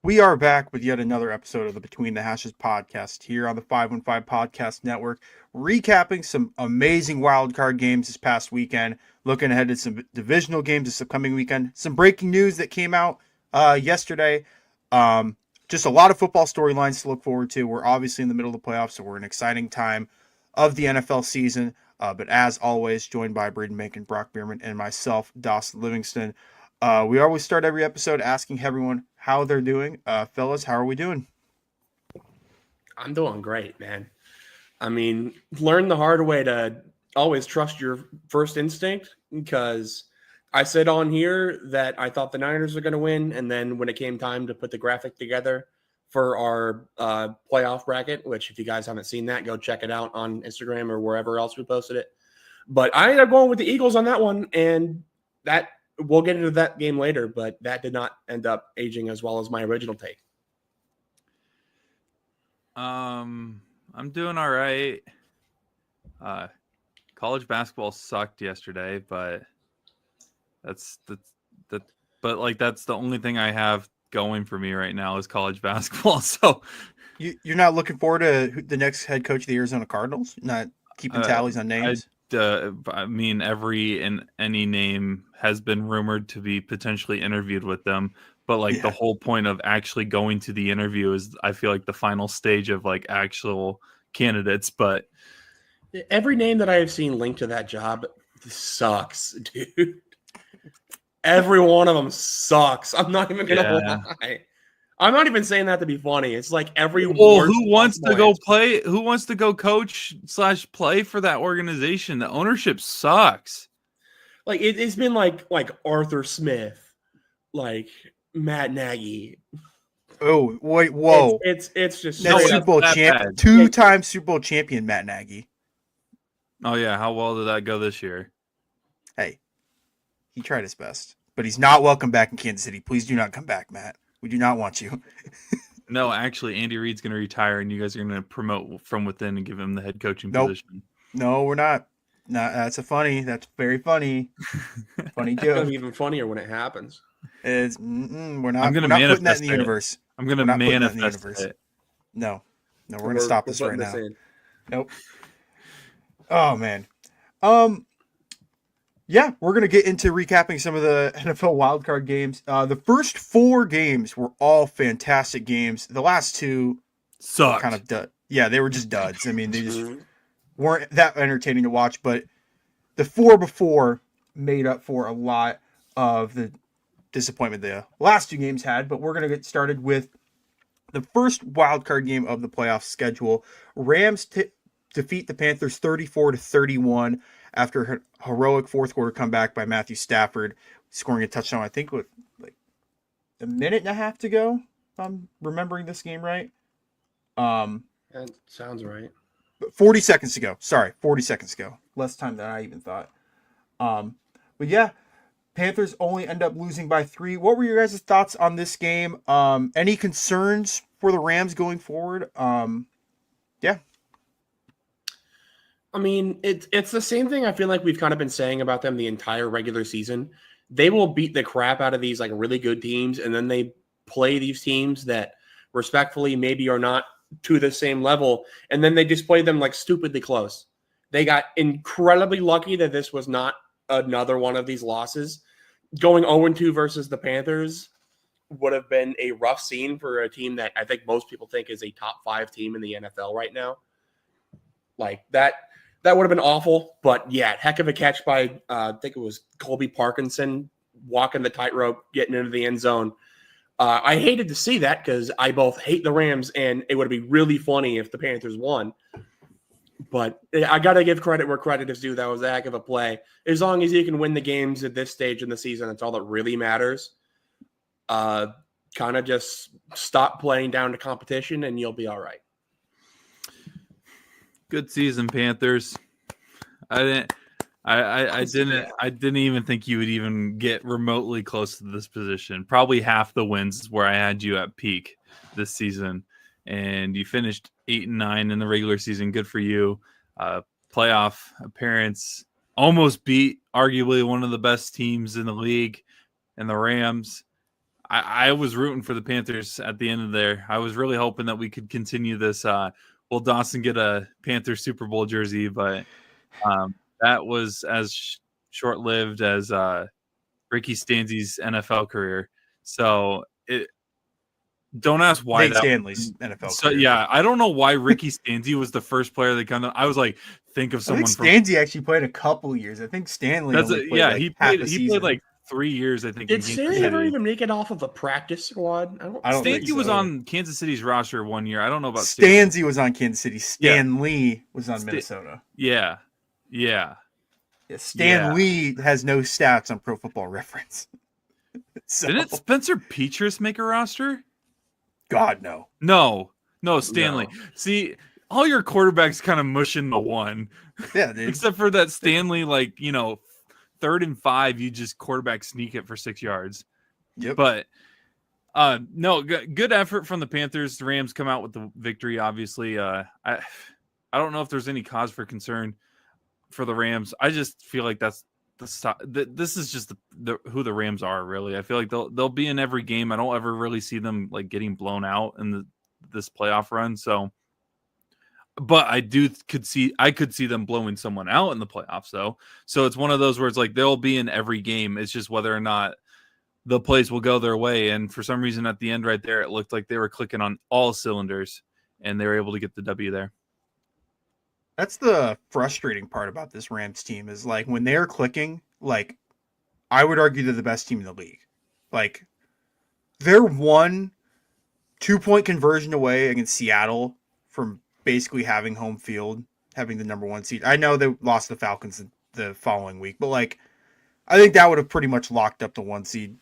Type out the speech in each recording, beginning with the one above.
We are back with yet another episode of the Between the Hashes podcast here on the 515 Podcast Network, recapping some amazing wildcard games this past weekend, looking ahead to some divisional games this upcoming weekend, some breaking news that came out yesterday. Just a lot of football storylines to look forward to. We're obviously in the middle of the playoffs, so we're in an exciting time of the NFL season. But as always, joined by Braden, Brock Bierman, and myself, Dawson Livingston. We always start every episode asking everyone how they're doing. Fellas, how are we doing? I'm doing great, man. I mean, learn the hard way to always trust your first instinct, because I said on here that I thought the Niners were going to win, and then when it came time to put the graphic together for our playoff bracket, which if you guys haven't seen that, go check it out on Instagram or wherever else we posted it. But I ended up going with the Eagles on that one, and that we'll get into that game later, but that did not end up aging as well as my original take. I'm doing all right. College basketball sucked yesterday, but that's the only thing I have going for me right now is college basketball. So you're not looking forward to the next head coach of the Arizona Cardinals? Not keeping tallies on names? I mean, any name has been rumored to be potentially interviewed with them, but the whole point of actually going to the interview is, I feel like, the final stage of actual candidates. But every name that I have seen linked to that job sucks, dude. Every one of them sucks. I'm not even gonna lie. I'm not even saying that to be funny. It's like every who wants to go play? Who wants to go coach / play for that organization? The ownership sucks. It's been like Arthur Smith, like Matt Nagy. Oh wait, whoa! It's just Super Bowl champion, two-time Super Bowl champion Matt Nagy. Oh yeah, how well did that go this year? Hey, he tried his best, but he's not welcome back in Kansas City. Please do not come back, Matt. We do not want you. No, actually, Andy Reid's going to retire, and you guys are going to promote from within and give him the head coaching position. No, we're not. No, that's very funny. Funny joke. It's going to be even funnier when it happens. We're not putting that in the universe. I'm going to manifest it. No, we're going to stop this right now. Nope. Oh, man. Yeah, we're going to get into recapping some of the NFL wildcard games. The first 4 games were all fantastic games. The last 2 sucked. Kind of dud. Yeah, they were just duds. I mean, they just weren't that entertaining to watch, but the 4 before made up for a lot of the disappointment the last 2 games had. But we're going to get started with the first wildcard game of the playoff schedule. Rams defeat the Panthers 34-31. After a heroic fourth quarter comeback by Matthew Stafford, scoring a touchdown, I think with a minute and a half to go, if I'm remembering this game right. That sounds right. 40 seconds to go. Sorry, 40 seconds to go. Less time than I even thought. But yeah, Panthers only end up losing by 3. What were your guys' thoughts on this game? Any concerns for the Rams going forward? Yeah. I mean, it's the same thing I feel like we've kind of been saying about them the entire regular season. They will beat the crap out of these really good teams, and then they play these teams that respectfully maybe are not to the same level, and then they just play them stupidly close. They got incredibly lucky that this was not another one of these losses. Going 0-2 versus the Panthers would have been a rough scene for a team that I think most people think is a top 5 team in the NFL right now. That would have been awful, but yeah, heck of a catch by, I think it was Colby Parkinson, walking the tightrope, getting into the end zone. I hated to see that because I both hate the Rams, and it would be really funny if the Panthers won. But I got to give credit where credit is due. That was a heck of a play. As long as you can win the games at this stage in the season, that's all that really matters. Kind of just stop playing down to competition, and you'll be all right. Good season, Panthers. I didn't even think you would even get remotely close to this position. Probably half the wins where I had you at peak this season, and you finished 8-9 in the regular season. Good for you. Playoff appearance, almost beat arguably one of the best teams in the league, and the Rams. I was rooting for the Panthers at the end of there. I was really hoping that we could continue this. Will Dawson get a Panthers Super Bowl jersey? But that was as short-lived as Ricky Stanzi's NFL career. So don't ask why Nate Stanley's NFL So career. yeah, I don't know why Ricky Stanzi was the first player that kind of. I was like, think of I someone think from. Stanzi actually played a couple years. I think Stanley only played like he half played. a He season. played like 3 years, I think. Did in Kansas Stanley ever City. even make it off of a practice squad? I don't Stanzi think so. was on Kansas City's roster 1 year. I don't know about Stanzi was on Kansas City. Stan Lee was on Minnesota. Yeah. Yeah, Stan Lee has no stats on Pro Football Reference. So, Didn't Spencer Petras make a roster? God, no. No, Stanley. No. See, all your quarterbacks kind of mush in the one. Yeah, dude. Except for that Stanley, 3rd and 5, you just quarterback sneak it for 6 yards. Yep. But no, good effort from the Panthers. The Rams come out with the victory. Obviously, I don't know if there's any cause for concern for the Rams. I just feel like that's this is just who the Rams are. Really, I feel like they'll be in every game. I don't ever really see them getting blown out in this playoff run. So, but I could see them blowing someone out in the playoffs though. So it's one of those where it's like they'll be in every game. It's just whether or not the plays will go their way. And for some reason at the end right there, it looked like they were clicking on all cylinders and they were able to get the W there. That's the frustrating part about this Rams team is when they're clicking, I would argue they're the best team in the league. They're 1 2-point conversion away against Seattle from basically having home field, having the number 1 seed. I know they lost the Falcons the following week, but I think that would have pretty much locked up the 1 seed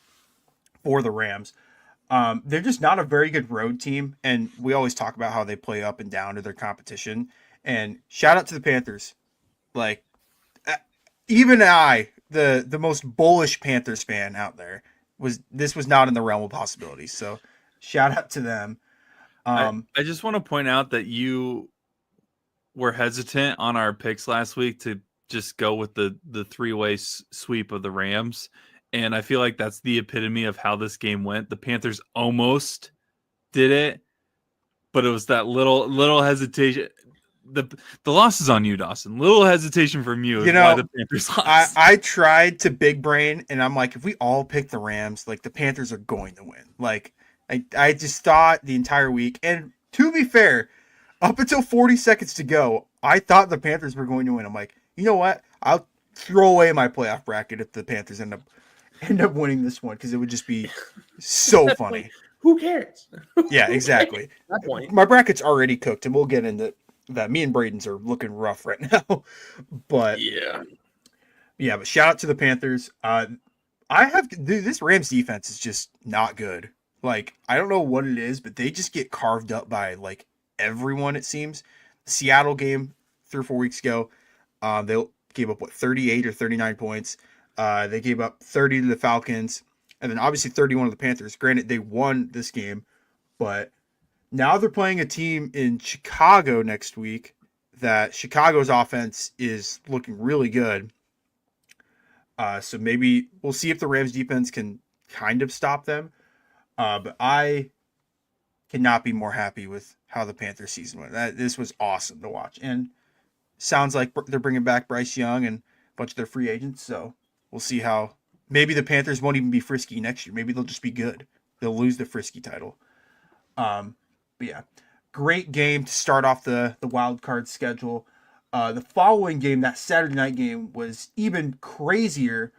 for the Rams. They're just not a very good road team, and we always talk about how they play up and down to their competition. And shout out to the Panthers. Even I, the most bullish Panthers fan out there, was not in the realm of possibilities. So shout out to them. I just want to point out that you were hesitant on our picks last week to just go with the 3-way sweep of the Rams. And I feel like that's the epitome of how this game went. The Panthers almost did it, but it was that little hesitation. The loss is on you, Dawson. Little hesitation from you. Why the Panthers lost. I tried to big brain, and I'm like, if we all pick the Rams, the Panthers are going to win. I just thought the entire week, and to be fair, up until 40 seconds to go, I thought the Panthers were going to win. I'm like, you know what? I'll throw away my playoff bracket if the Panthers end up winning this one because it would just be so funny. Who cares? Yeah, exactly. At that point. My bracket's already cooked, and we'll get into that. Me and Braden's are looking rough right now, but but shout out to the Panthers. This Rams defense is just not good. I don't know what it is, but they just get carved up by everyone. It seems. Seattle game 3 or 4 weeks ago, they gave up 38 or 39 points. They gave up 30 to the Falcons, and then obviously 31 to the Panthers. Granted, they won this game, but now they're playing a team in Chicago next week that Chicago's offense is looking really good. So maybe we'll see if the Rams defense can kind of stop them. But I cannot be more happy with how the Panthers season went. This was awesome to watch. And sounds like they're bringing back Bryce Young and a bunch of their free agents. So we'll see how maybe the Panthers won't even be frisky next year. Maybe they'll just be good. They'll lose the frisky title. But yeah, great game to start off the wild card schedule. The following game, that Saturday night game, was even crazier.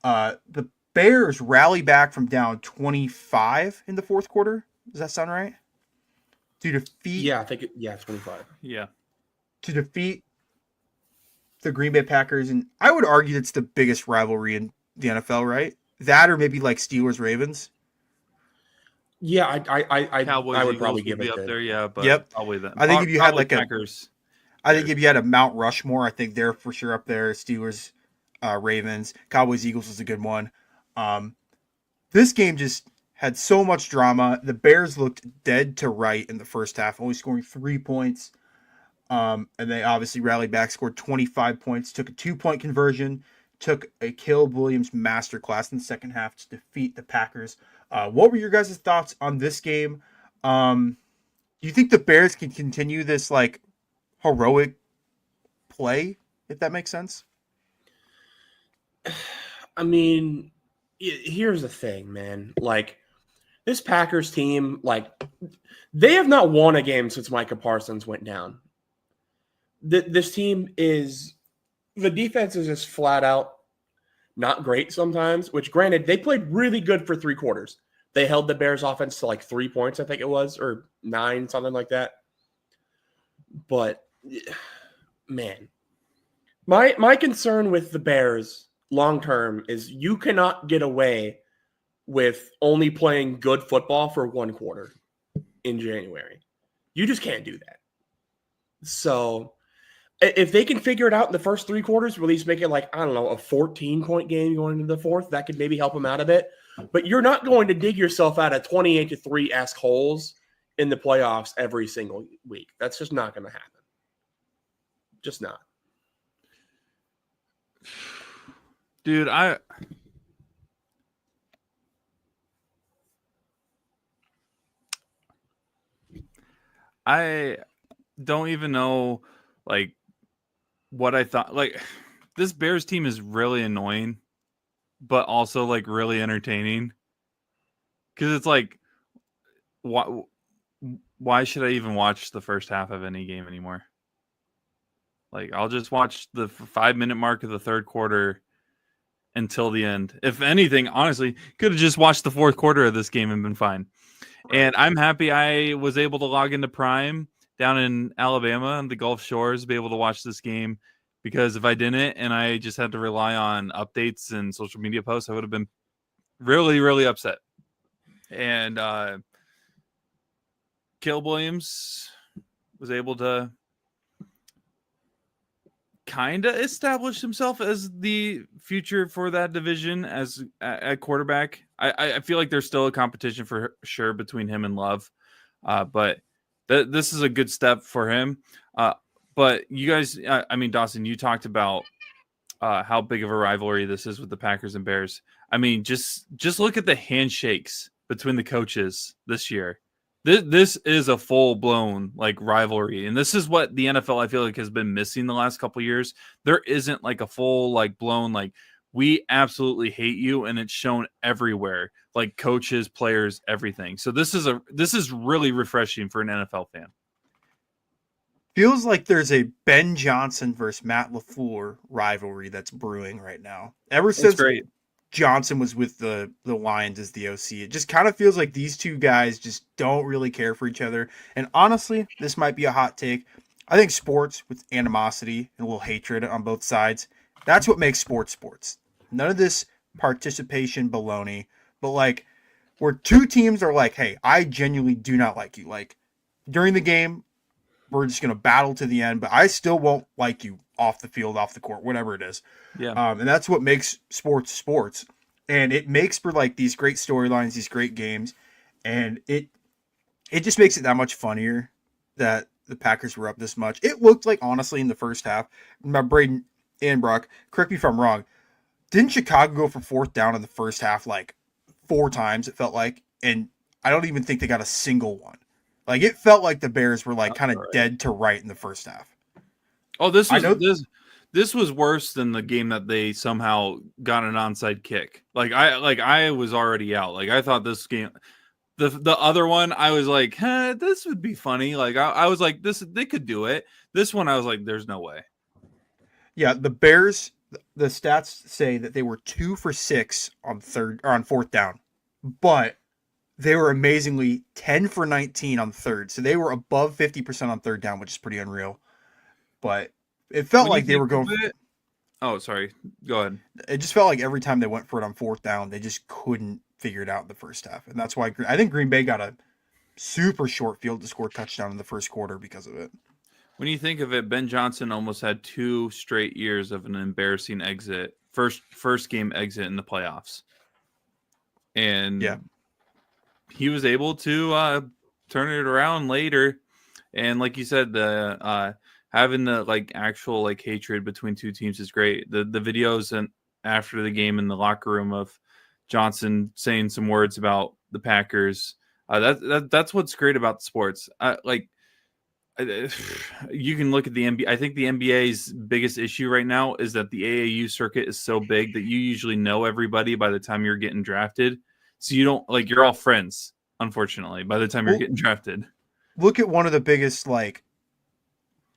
The Bears rally back from down 25 in the fourth quarter. Does that sound right? To defeat, Yeah, I think 25. Yeah. to defeat the Green Bay Packers, and I would argue that's the biggest rivalry in the NFL, right? That or maybe Steelers Ravens. Yeah, I Cowboys, would Eagles probably would give be it up to- there. Yeah, but Yep. I'll weigh that. I think if you had Probably Packers, I think if you had a Mount Rushmore, I think they're for sure up there. Steelers, Ravens, Cowboys, Eagles was a good one. This game just had so much drama. The Bears looked dead to right in the first half, only scoring 3 points. And they obviously rallied back, scored 25 points, took a 2-point conversion took a Caleb Williams masterclass in the second half to defeat the Packers. What were your guys' thoughts on this game? Do you think the Bears can continue this like heroic play, if that makes sense? I mean, here's the thing, man. Like, this Packers team, like, they have not won a game since Micah Parsons went down. This team is – the defense is just flat out not great sometimes, which, granted, they played really good for 3 quarters. They held the Bears offense to like 3 points, I think it was, or 9, something like that. But, man, my concern with the Bears long-term is you cannot get away with only playing good football for 1 quarter in January. You just can't do that. So if they can figure it out in the first 3 quarters, or at least make it like, I don't know, a 14-point game going into the fourth, that could maybe help them out a bit. But you're not going to dig yourself out of 28-3-esque holes in the playoffs every single week. That's just not going to happen. Just not. Dude, I don't even know like what I thought. Like, this Bears team is really annoying, but also like really entertaining. Because it's like, why should I even watch the first half of any game anymore? Like, I'll just watch the 5-minute mark of the third quarter until the end. If anything, honestly, could have just watched the fourth quarter of this game and been fine. And I'm happy I was able to log into Prime down in Alabama on the Gulf Shores, be able to watch this game, because if I didn't and I just had to rely on updates and social media posts, I would have been really, really upset. And Caleb Williams was able to kind of establish himself as the future for that division as at quarterback. I feel like there's still a competition for sure between him and Love, but this is a good step for him. But you guys, I mean, Dawson, you talked about how big of a rivalry this is with the Packers and Bears. I mean, just look at the handshakes between the coaches this year. This is a full-blown like rivalry, and this is what the NFL I feel like has been missing the last couple of years. There isn't like a full like blown like we absolutely hate you, and it's shown everywhere, like coaches, players, everything. So this is really refreshing for an NFL fan. Feels like there's a Ben Johnson versus Matt LaFleur rivalry that's brewing right now. Ever since great. Johnson was with the Lions as the OC, it just kind of feels like these two guys just don't really care for each other. And honestly, this might be a hot take. I think sports with animosity and a little hatred on both sides, that's what makes sports. None of this participation baloney, but like where two teams are like, hey, I genuinely do not like you. Like during the game, we're just going to battle to the end, but I still won't like you off the field, off the court, whatever it is. Yeah. And that's what makes sports. And it makes for like these great storylines, these great games. And it just makes it that much funnier that the Packers were up this much. It looked like, honestly, in the first half, my Braden and Brock, correct me if I'm wrong, didn't Chicago go for 4th down in the first half like 4 times, it felt like? And I don't even think they got a single one. Like, it felt like the Bears were like kind of dead to right in the first half. Oh, this was worse than the game that they somehow got an onside kick. I was already out. Like, I thought this game, the other one, I was like, this would be funny. Like, I was like, they could do it. This one, I was like, there's no way. Yeah, the Bears, the stats say that they were 2 for 6 on 4th down, but they were amazingly 10 for 19 on 3rd. So they were above 50% on 3rd down, which is pretty unreal. But it felt like they were going. Oh, sorry. Go ahead. It just felt like every time they went for it on 4th down, they just couldn't figure it out in the first half. And that's why I think Green Bay got a super short field to score a touchdown in the first quarter because of it. When you think of it, Ben Johnson almost had 2 straight years of an embarrassing exit, first game exit in the playoffs. And yeah, he was able to turn it around later. And like you said, the having the like actual like hatred between two teams is great. The videos and after the game in the locker room of Johnson saying some words about the Packers. That's what's great about sports. You can look at the NBA. I think the NBA's biggest issue right now is that the AAU circuit is so big that you usually know everybody by the time you're getting drafted. So you don't you're all friends, unfortunately, by the time you're getting drafted. Look at one of the biggest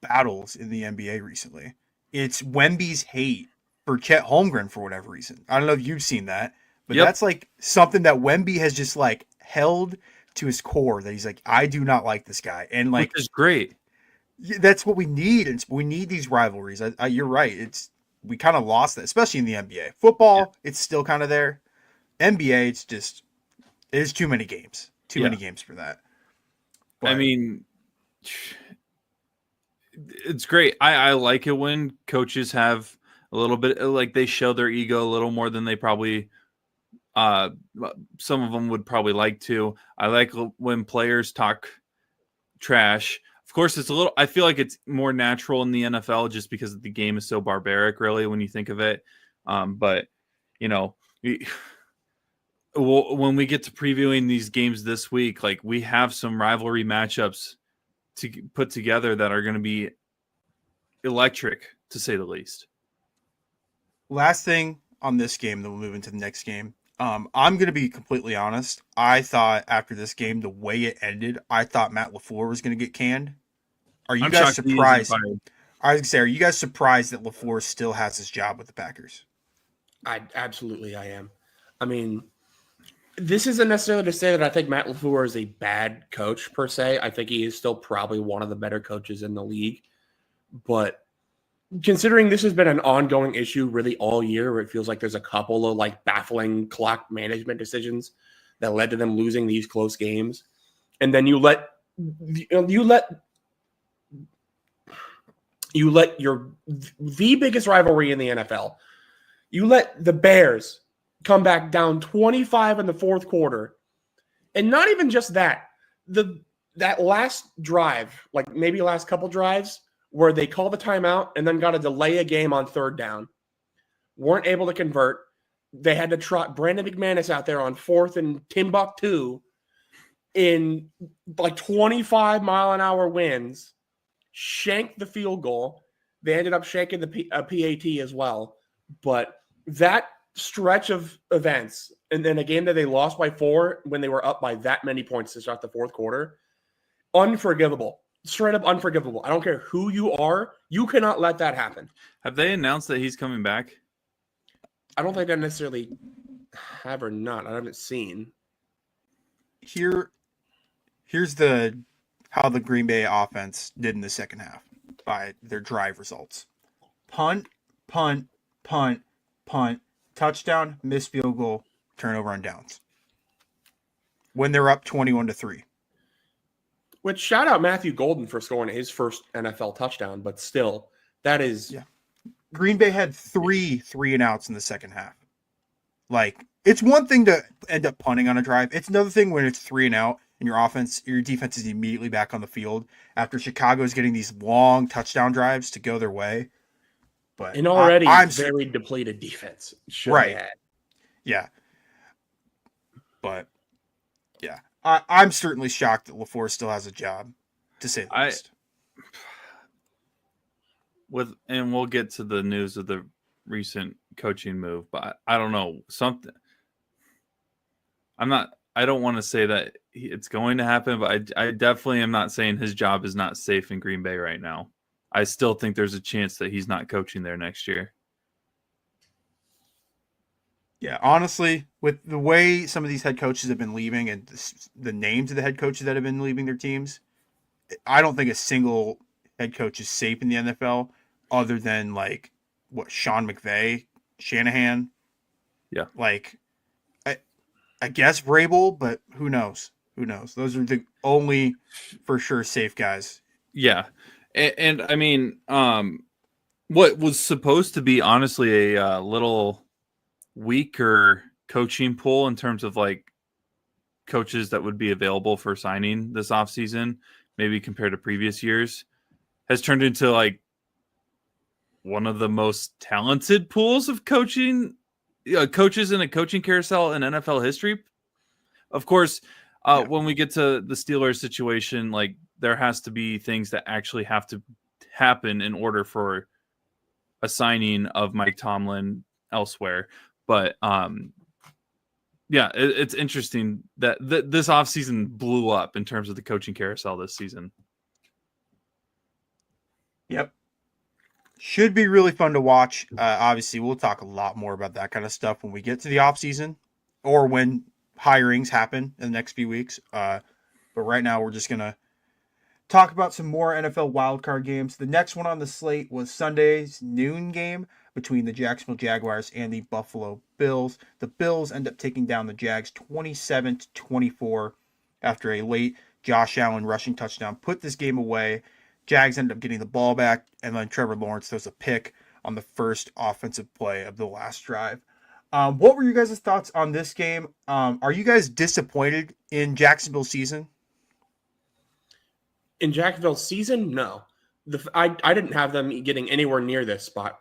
battles in the NBA recently. It's Wemby's hate for Chet Holmgren for whatever reason. I don't know if you've seen that, but that's something that Wemby has just held to his core, that he's I do not like this guy. And which is great. That's what we need. And we need these rivalries. You're right. We kind of lost that, especially in the NBA. Football, it's still kind of there. NBA, it's too many games. Too many games for that. But, I mean, it's great. I like it when coaches have a little bit they show their ego a little more than they probably some of them would probably like to. I like when players talk trash. Of course, I feel like it's more natural in the NFL just because the game is so barbaric, really, when you think of it. But, when we get to previewing these games this week, we have some rivalry matchups to put together that are going to be electric, to say the least. Last thing on this game, then we'll move into the next game. I'm going to be completely honest. I thought after this game, the way it ended, I thought Matt LaFleur was going to get canned. Are you guys surprised? I was going to say, are you guys surprised that LaFleur still has his job with the Packers? I am. I mean, this isn't necessarily to say that I think Matt LaFleur is a bad coach per se. I think he is still probably one of the better coaches in the league. But considering this has been an ongoing issue really all year, where it feels like there's a couple of baffling clock management decisions that led to them losing these close games. And then you let the biggest rivalry in the NFL, you let the Bears come back down 25 in the fourth quarter. And not even just that, that last drive, maybe last couple drives, where they called the timeout and then got to delay a game on third down, weren't able to convert. They had to trot Brandon McManus out there on fourth and Timbuktu in 25-mile-an-hour winds, shanked the field goal. They ended up shanking the PAT as well. But that stretch of events, and then a game that they lost by 4 when they were up by that many points to start the fourth quarter, unforgivable. Straight up unforgivable. I don't care who you are. You cannot let that happen. Have they announced that he's coming back? I don't think they necessarily have or not. I haven't seen. Here's how the Green Bay offense did in the second half by their drive results. Punt, punt, punt, punt, touchdown, missed field goal, turnover on downs. When they're up 21-3. Which, shout out Matthew Golden for scoring his first NFL touchdown, but still, that is... Yeah. Green Bay had 3 and outs in the second half. It's one thing to end up punting on a drive. It's another thing when it's 3 and out and your defense is immediately back on the field after Chicago's getting these long touchdown drives to go their way. But an already very depleted defense. Right. Yeah. But, yeah. I'm certainly shocked that LaFleur still has a job, to say the least. And we'll get to the news of the recent coaching move, but I don't know, something. I don't want to say that it's going to happen, but I definitely am not saying his job is not safe in Green Bay right now. I still think there's a chance that he's not coaching there next year. Yeah, honestly, with the way some of these head coaches have been leaving and the names of the head coaches that have been leaving their teams, I don't think a single head coach is safe in the NFL other than Sean McVay, Shanahan. Yeah. I guess Vrabel, but who knows? Who knows? Those are the only for sure safe guys. Yeah. And I mean, what was supposed to be honestly a little weaker coaching pool in terms of coaches that would be available for signing this offseason, maybe compared to previous years, has turned into one of the most talented pools of coaches in a coaching carousel in NFL history. Of course, when we get to the Steelers situation, like there has to be things that actually have to happen in order for a signing of Mike Tomlin elsewhere. But it's interesting that this offseason blew up in terms of the coaching carousel this season. Yep. Should be really fun to watch. Obviously, we'll talk a lot more about that kind of stuff when we get to the offseason or when hirings happen in the next few weeks. But right now, we're just going to talk about some more NFL wildcard games. The next one on the slate was Sunday's noon game between the Jacksonville Jaguars and the Buffalo Bills. The Bills end up taking down the Jags 27-24 after a late Josh Allen rushing touchdown put this game away. Jags ended up getting the ball back, and then Trevor Lawrence throws a pick on the first offensive play of the last drive. What were you guys' thoughts on this game? Are you guys disappointed in Jacksonville's season? In Jacksonville's season, no. I didn't have them getting anywhere near this spot.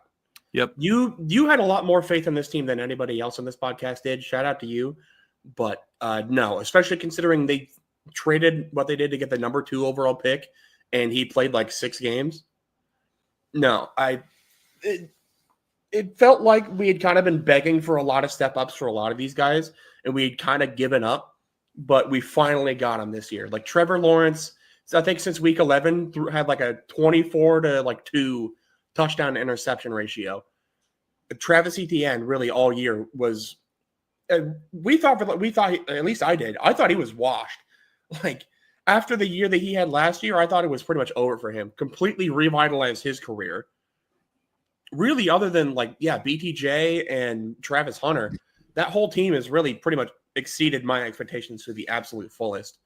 Yep. You had a lot more faith in this team than anybody else on this podcast did. Shout out to you. But no, especially considering they traded what they did to get the number 2 overall pick, and he played like 6 games. No, it felt like we had kind of been begging for a lot of step-ups for a lot of these guys, and we had kind of given up, but we finally got them this year. Like Trevor Lawrence, I think since week 11, had like a 24-2 touchdown to interception ratio. Travis Etienne really all year was we thought at least I did. I thought he was washed. Like after the year that he had last year, I thought it was pretty much over for him. Completely revitalized his career. Really, other than BTJ and Travis Hunter, that whole team has really pretty much exceeded my expectations to the absolute fullest.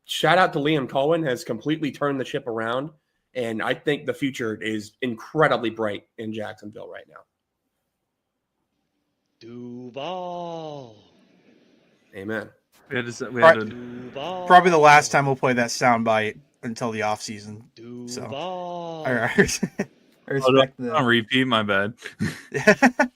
Shout out to Liam Cohen, has completely turned the ship around, and I think the future is incredibly bright in Jacksonville right now. Duval. Amen. Probably the last time we'll play that soundbite until the offseason. So, all right. I respect on repeat, my bad. I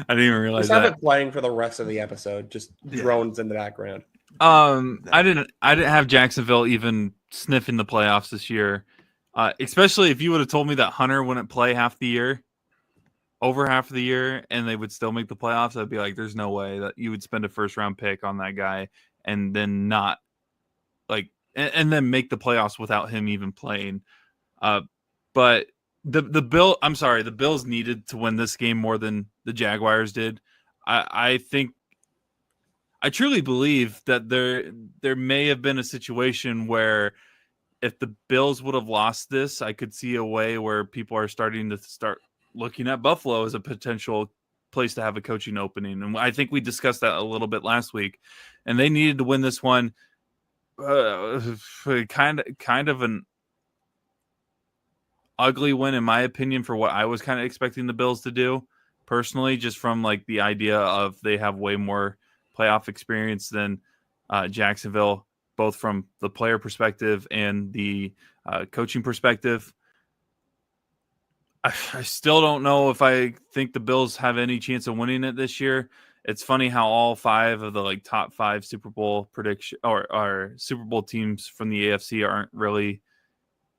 didn't even realize just have it playing for the rest of the episode. Just drones in the background. I didn't have Jacksonville even sniffing the playoffs this year. Especially if you would have told me that Hunter wouldn't play over half of the year, and they would still make the playoffs, I'd be like, there's no way that you would spend a first round pick on that guy and then not and then make the playoffs without him even playing. But the Bills needed to win this game more than the Jaguars did. I truly believe that there may have been a situation where if the Bills would have lost this, I could see a way where people are starting to start looking at Buffalo as a potential place to have a coaching opening. And I think we discussed that a little bit last week, and they needed to win this one. Kind of an ugly win, in my opinion, for what I was kind of expecting the Bills to do personally, just from the idea of they have way more playoff experience than Jacksonville, both from the player perspective and the coaching perspective. I still don't know if I think the Bills have any chance of winning it this year. It's funny how all 5 of the top 5 Super Bowl prediction or Super Bowl teams from the AFC aren't really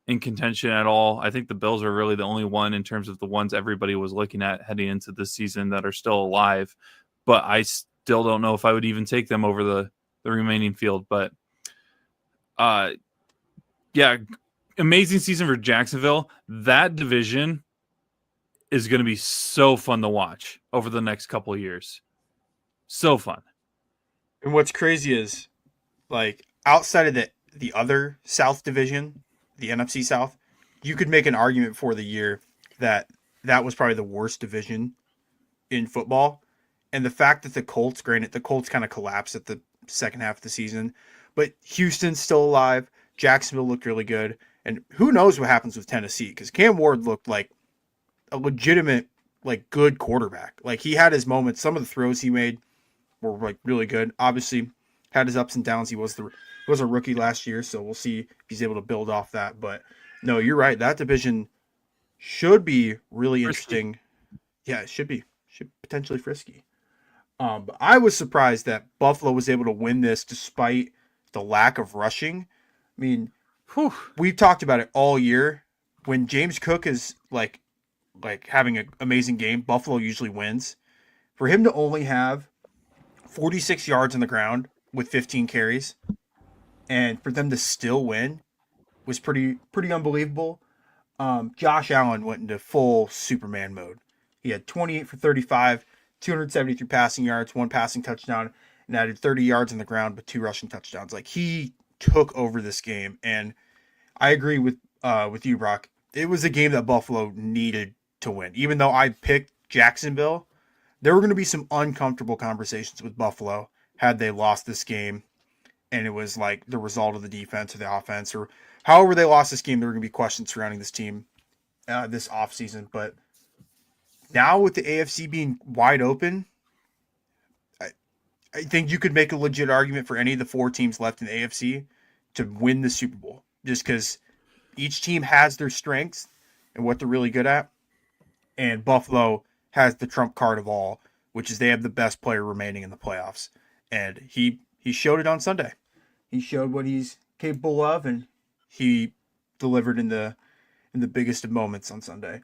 in contention at all. I think the Bills are really the only one in terms of the ones everybody was looking at heading into this season that are still alive. But I still don't know if I would even take them over the remaining field. But amazing season for Jacksonville. That division is going to be so fun to watch over the next couple of years. So fun. And what's crazy is, outside of the other South division, the NFC South, you could make an argument for the year that was probably the worst division in football. And the fact that the Colts kind of collapsed at the second half of the season, but Houston's still alive. Jacksonville looked really good. And who knows what happens with Tennessee, because Cam Ward looked like a legitimate, good quarterback. He had his moments. Some of the throws he made were really good. Obviously, had his ups and downs. He was a rookie last year, so we'll see if he's able to build off that. But no, you're right. That division should be really Frisky. interesting. Yeah, it should be. Should potentially frisky. But I was surprised that Buffalo was able to win this despite the lack of rushing. I mean, Whew. we've talked about it all year. When James Cook is like having an amazing game, Buffalo usually wins. For him to only have 46 yards on the ground with 15 carries, and for them to still win was pretty unbelievable. Josh Allen went into full Superman mode. He had 28 for 35, 273 passing yards, 1 passing touchdown, and added 30 yards on the ground with 2 rushing touchdowns. Like, he took over this game, and I agree with you, Brock. It was a game that Buffalo needed to win. Even though I picked Jacksonville, there were going to be some uncomfortable conversations with Buffalo had they lost this game, and it was like the result of the defense or the offense, or however they lost this game. There were going to be questions surrounding this team this offseason. But now with the AFC being wide open, I think you could make a legit argument for any of the 4 teams left in the AFC to win the Super Bowl, just because each team has their strengths and what they're really good at. And Buffalo has the trump card of all, which is they have the best player remaining in the playoffs. And he showed it on Sunday. He showed what he's capable of, and he delivered in the biggest of moments on Sunday.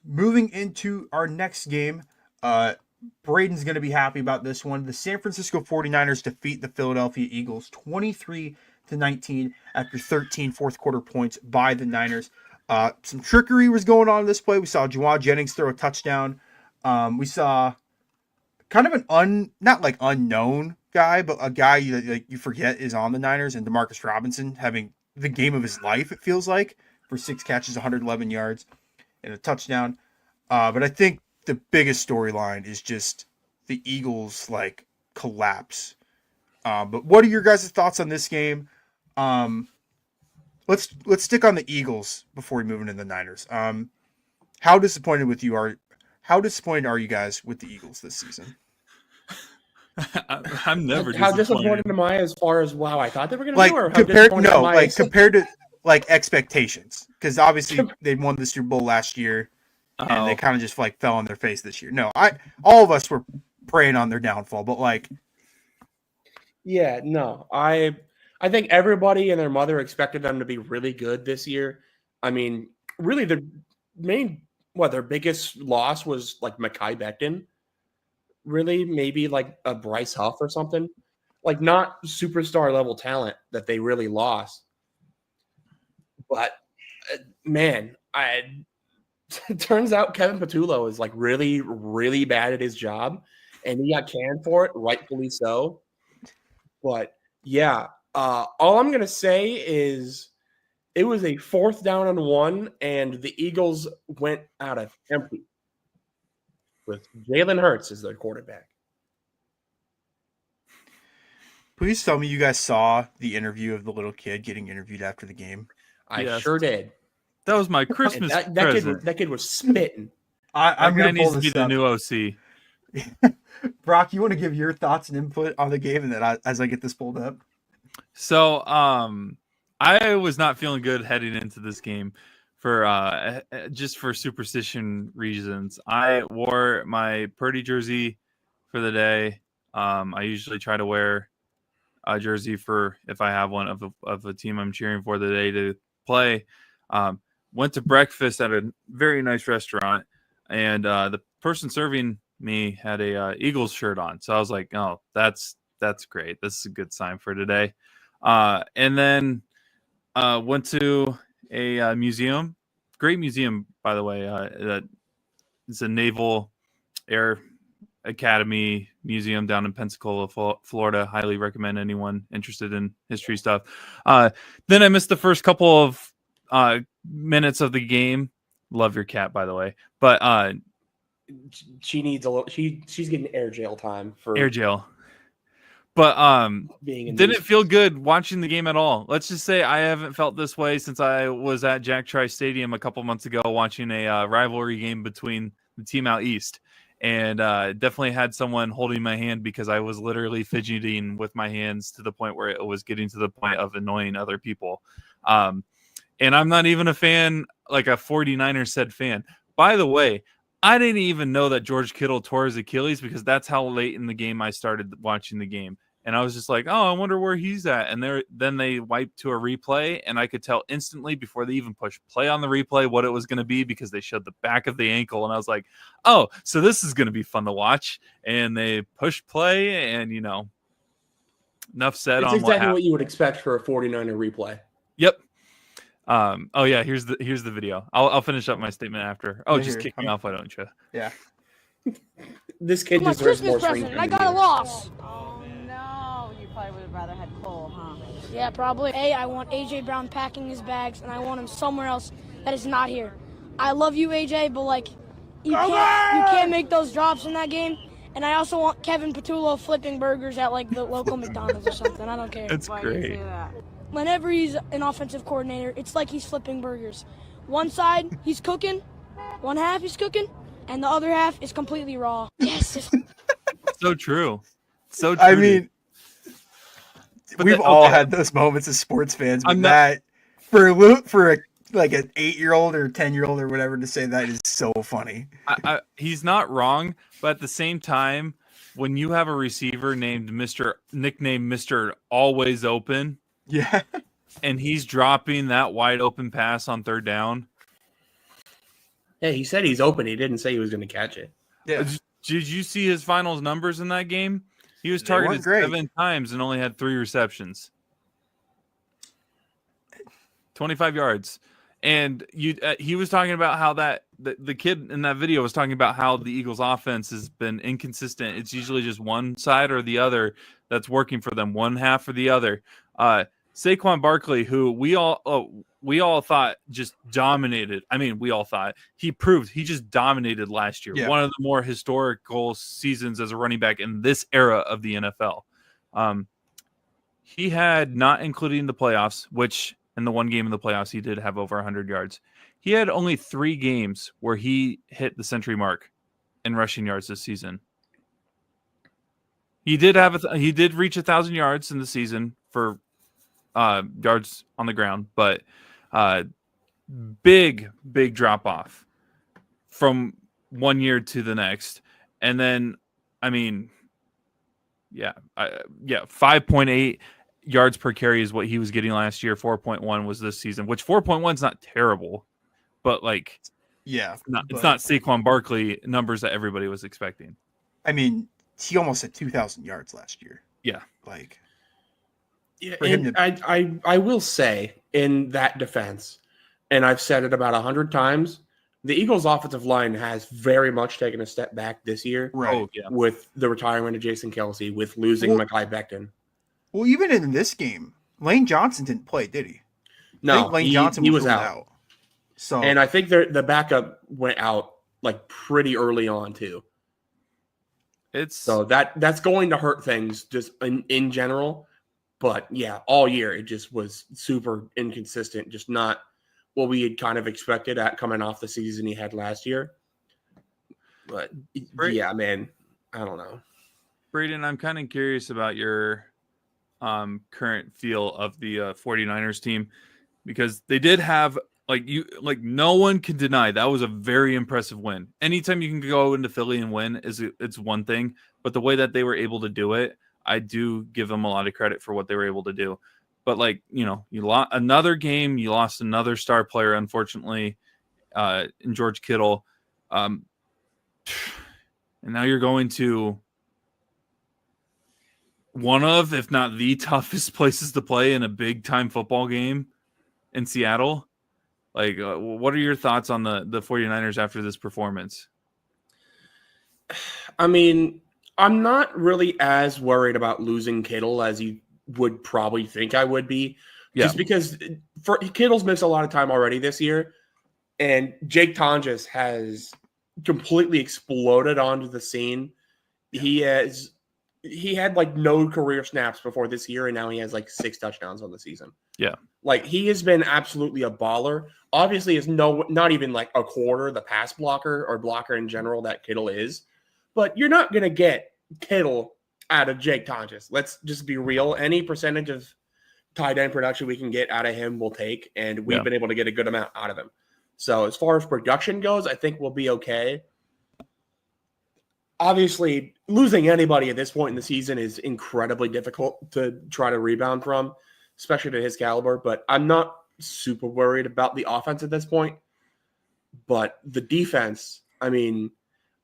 Moving into our next game, Braden's going to be happy about this one. The San Francisco 49ers defeat the Philadelphia Eagles 23-19 after 13 fourth quarter points by the Niners. Some trickery was going on in this play. We saw Juwan Jennings throw a touchdown. We saw kind of an not like unknown guy, but a guy that you forget is on the Niners, and Demarcus Robinson having the game of his life, it feels like, for 6 catches, 111 yards, and a touchdown. But I think the biggest storyline is just the Eagles collapse. But what are your guys' thoughts on this game? Let's stick on the Eagles before we move into the Niners. How disappointed are you guys with the Eagles this season? I'm never How disappointed am I as far as I thought they were going to do, or how disappointed am I? Compared to expectations, because obviously they won the Super Bowl last year, and they kind of just fell on their face this year. No, all of us were preying on their downfall, but yeah, no, I think everybody and their mother expected them to be really good this year. I mean, really, their biggest loss was Mekhi Becton. Really, maybe a Bryce Huff or something. Not superstar level talent that they really lost. But man, it turns out Kevin Patullo is really, really bad at his job, and he got canned for it, rightfully so. But yeah, all I'm gonna say is it was a 4th down and 1, and the Eagles went out of empty with Jalen Hurts as their quarterback. Please tell me you guys saw the interview of the little kid getting interviewed after the game. I sure did. That was my Christmas present. That kid was spitting. I'm going to pull this this be up. the new OC. Brock, you want to give your thoughts and input on the game, and then as I get this pulled up? So, I was not feeling good heading into this game for just for superstition reasons. I wore my Purdy jersey for the day. I usually try to wear a jersey for if I have one of a team I'm cheering for the day to play. Went to breakfast at a very nice restaurant, and the person serving me had a Eagles shirt on. So I was like, oh, that's great. This is a good sign for today. And then went to a museum. Great museum, by the way. It's a Naval Air Academy museum down in Pensacola, Florida. Highly recommend anyone interested in history stuff. Then I missed the first couple of minutes of the game. Love your cat, by the way. But she needs a little. She's getting air jail time for air jail. But being didn't feel good watching the game at all. Let's just say I haven't felt this way since I was at Jack Trice Stadium a couple months ago watching a rivalry game between the team out east. And definitely had someone holding my hand because I was literally fidgeting with my hands to the point where it was getting to the point of annoying other people. And I'm not even a fan like a 49ers said fan. By the way, I didn't even know that George Kittle tore his Achilles because that's how late in the game I started watching the game. And I was just like, oh, I wonder where he's at. And then they wiped to a replay, and I could tell instantly before they even pushed play on the replay what it was going to be because they showed the back of the ankle. And I was like, oh, so this is going to be fun to watch. And they pushed play, and, enough said It's on exactly what what you would expect for a 49er replay. Yep. Oh, yeah, here's the video. I'll finish up my statement after. Oh, Yeah, just here. kick me off, why don't you? Yeah. This kid My deserves Christmas more present, screen and I time got a than you. loss. Oh no, you probably would have rather had Cole, huh? Yeah, probably. I want AJ Brown packing his bags, and I want him somewhere else that is not here. I love you, AJ, but you can't make those drops in that game. And I also want Kevin Patullo flipping burgers at the local McDonald's or something. I don't care. It's Why do you great. say that? Whenever he's an offensive coordinator, it's like he's flipping burgers. One side he's cooking, one half he's cooking, and the other half is completely raw. Yes. So true. So true. I mean, But we've the- all okay. had those moments as sports fans, but I'm not- that for an 8-year-old or 10-year-old or whatever to say that is so funny. He's not wrong, but at the same time, when you have a receiver nicknamed Mr. Always Open, Yeah. and he's dropping that wide open pass on third down. Hey, he said he's open. He didn't say he was going to catch it. Yeah. Did you see his finals numbers in that game? He was They weren't targeted great. 7 times and only had 3 receptions. 25 yards. And he was talking about how the kid in that video was talking about how the Eagles offense has been inconsistent. It's usually just one side or the other that's working for them, one half or the other. Saquon Barkley, who we all thought just dominated. I mean, we all thought he just dominated last year. Yeah. One of the more historical seasons as a running back in this era of the NFL. He had, not including the playoffs, which in the one game in the playoffs, he did have over 100 yards. He had only 3 games where he hit the century mark in rushing yards this season. He did reach 1,000 yards in the season for yards on the ground, but big drop off from one year to the next. And then, 5.8 yards per carry is what he was getting last year. 4.1 was this season, which 4.1 is not terrible, but Yeah. it's not Saquon Barkley numbers that everybody was expecting. I mean, he almost had 2,000 yards last year. Yeah. Yeah, For him and I will say in that defense, and I've said it about 100 times, the Eagles' offensive line has very much taken a step back this year. Right. Oh, yeah. With the retirement of Jason Kelsey, with losing Well- Mekhi Becton. Well, even in this game, Lane Johnson didn't play, did he? I No, think Lane he Johnson was ruled out. So And I think the backup went out pretty early on too. So that's going to hurt things just in general. But yeah, all year it just was super inconsistent, just not what we had kind of expected at coming off the season he had last year. But yeah, man, I don't know. Braden, I'm kind of curious about your current feel of the 49ers team, because they did have no one can deny that was a very impressive win. Anytime you can go into Philly and win it's one thing, but the way that they were able to do it, I do give them a lot of credit for what they were able to do. But you lost another game, you lost another star player, unfortunately, in George Kittle, and now you're going to one of, if not the toughest places to play in a big time football game in Seattle. What are your thoughts on the 49ers after this performance? I mean, I'm not really as worried about losing Kittle as you would probably think I would be. Yeah. Just because Kittle's missed a lot of time already this year, and Jake Tonjes has completely exploded onto the scene. Yeah. He had no career snaps before this year, and now he has 6 touchdowns on the season. Yeah. He has been absolutely a baller. Obviously, is not even a quarter the pass blocker or blocker in general that Kittle is. But you're not going to get Kittle out of Jake Tonjes. Let's just be real. Any percentage of tight end production we can get out of him, we'll take. And we've been able to get a good amount out of him. So as far as production goes, I think we'll be okay. Obviously, losing anybody at this point in the season is incredibly difficult to try to rebound from, especially to his caliber. But I'm not super worried about the offense at this point. But the defense, I mean,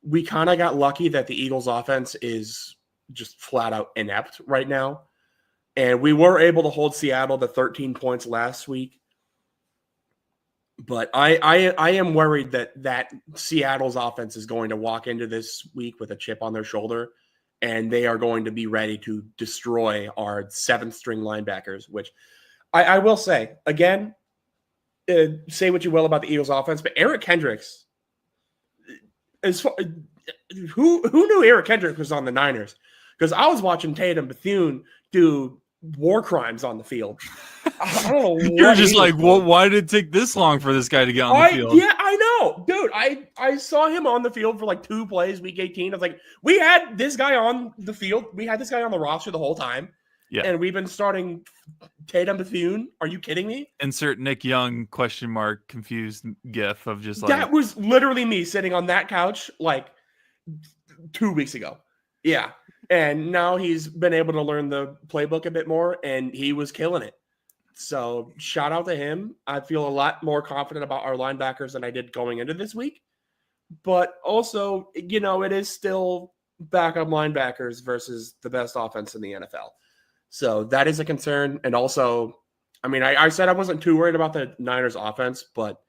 we kind of got lucky that the Eagles' offense is just flat out inept right now. And we were able to hold Seattle to 13 points last week. But I am worried that Seattle's offense is going to walk into this week with a chip on their shoulder, and they are going to be ready to destroy our 7th-string linebackers, which I will say, again, say what you will about the Eagles' offense, but Eric Kendricks, who knew Eric Kendricks was on the Niners? Because I was watching Tatum Bethune do war crimes on the field. I don't know. You're just like, well, why did it take this long for this guy to get on the field? Yeah, I know. Dude, I saw him on the field for like 2 plays, week 18. I was like, we had this guy on the field. We had this guy on the roster the whole time. Yeah. And we've been starting Tatum Bethune. Are you kidding me? Insert Nick Young ? Confused gif of just like. That was literally me sitting on that couch like 2 weeks ago. Yeah. And now he's been able to learn the playbook a bit more, and he was killing it. So shout out to him. I feel a lot more confident about our linebackers than I did going into this week. But also, you know, it is still backup linebackers versus the best offense in the NFL. So that is a concern. And also, I mean, I said I wasn't too worried about the Niners offense, but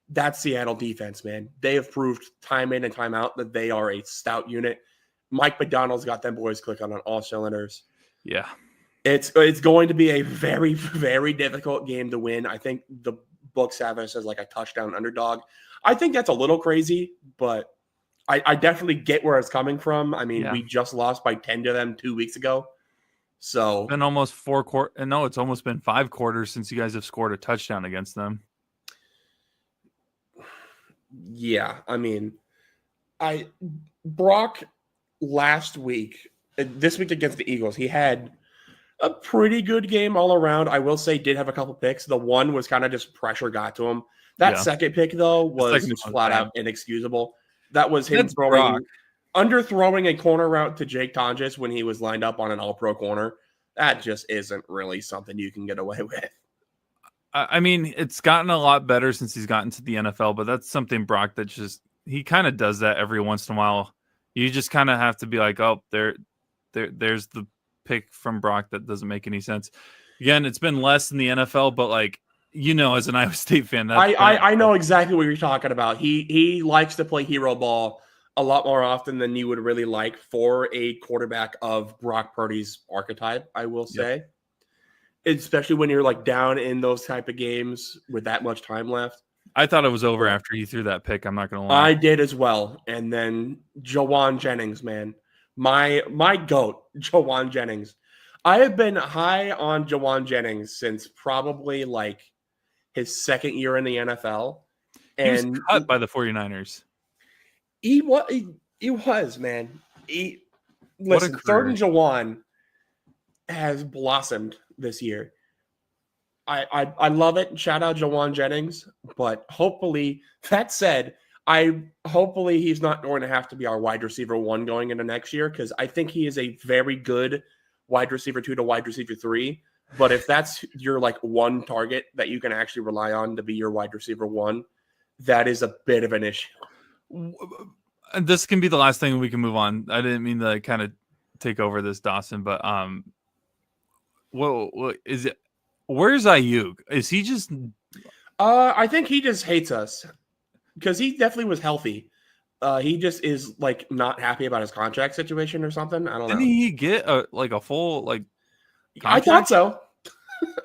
that Seattle defense, man, they have proved time in and time out that they are a stout unit. Mike McDonald's got them boys clicking on all cylinders. Yeah. It's going to be a very, very difficult game to win. I think the books have us as like a touchdown underdog. I think that's a little crazy, but I definitely get where it's coming from. I mean, we just lost by 10 to them 2 weeks ago. So it's been almost 4 quarters. No, it's almost been 5 quarters since you guys have scored a touchdown against them. Yeah. I mean, Brock last week, this week against the Eagles, he had a pretty good game all around. I will say did have a couple picks. The one was kind of just pressure got to him. That second pick, though, was just flat out inexcusable. That was him underthrowing a corner route to Jake Tonjes when he was lined up on an all-pro corner. That just isn't really something you can get away with. I mean, it's gotten a lot better since he's gotten to the NFL, but that's something Brock that just he kind of does that every once in a while. You just kind of have to be like, oh, there's the pick from Brock that doesn't make any sense. Again, it's been less in the NFL, but like, you know, as an Iowa State fan, I know exactly what you're talking about. He likes to play hero ball a lot more often than you would really like for a quarterback of Brock Purdy's archetype, I will say. Yep. Especially when you're like down in those type of games with that much time left. I thought it was over after he threw that pick. I'm not going to lie. I did as well. And then Jawan Jennings, man. My GOAT, Jawan Jennings. I have been high on Jawan Jennings since probably like his second year in the NFL. And he was cut by the 49ers. He was, man. Listen, third and Jawan has blossomed this year. I love it. Shout out Jawan Jennings. But hopefully, that said, hopefully he's not going to have to be our wide receiver 1 going into next year, because I think he is a very good wide receiver 2 to wide receiver 3. But if that's your like one target that you can actually rely on to be your wide receiver 1, that is a bit of an issue. This can be the last thing we can move on. I didn't mean to kind of take over this, Dawson, but what is it? Where's Ayuk? Is he just? I think he just hates us because he definitely was healthy. He just is like not happy about his contract situation or something. I don't know. Didn't he get a full contract? I thought so.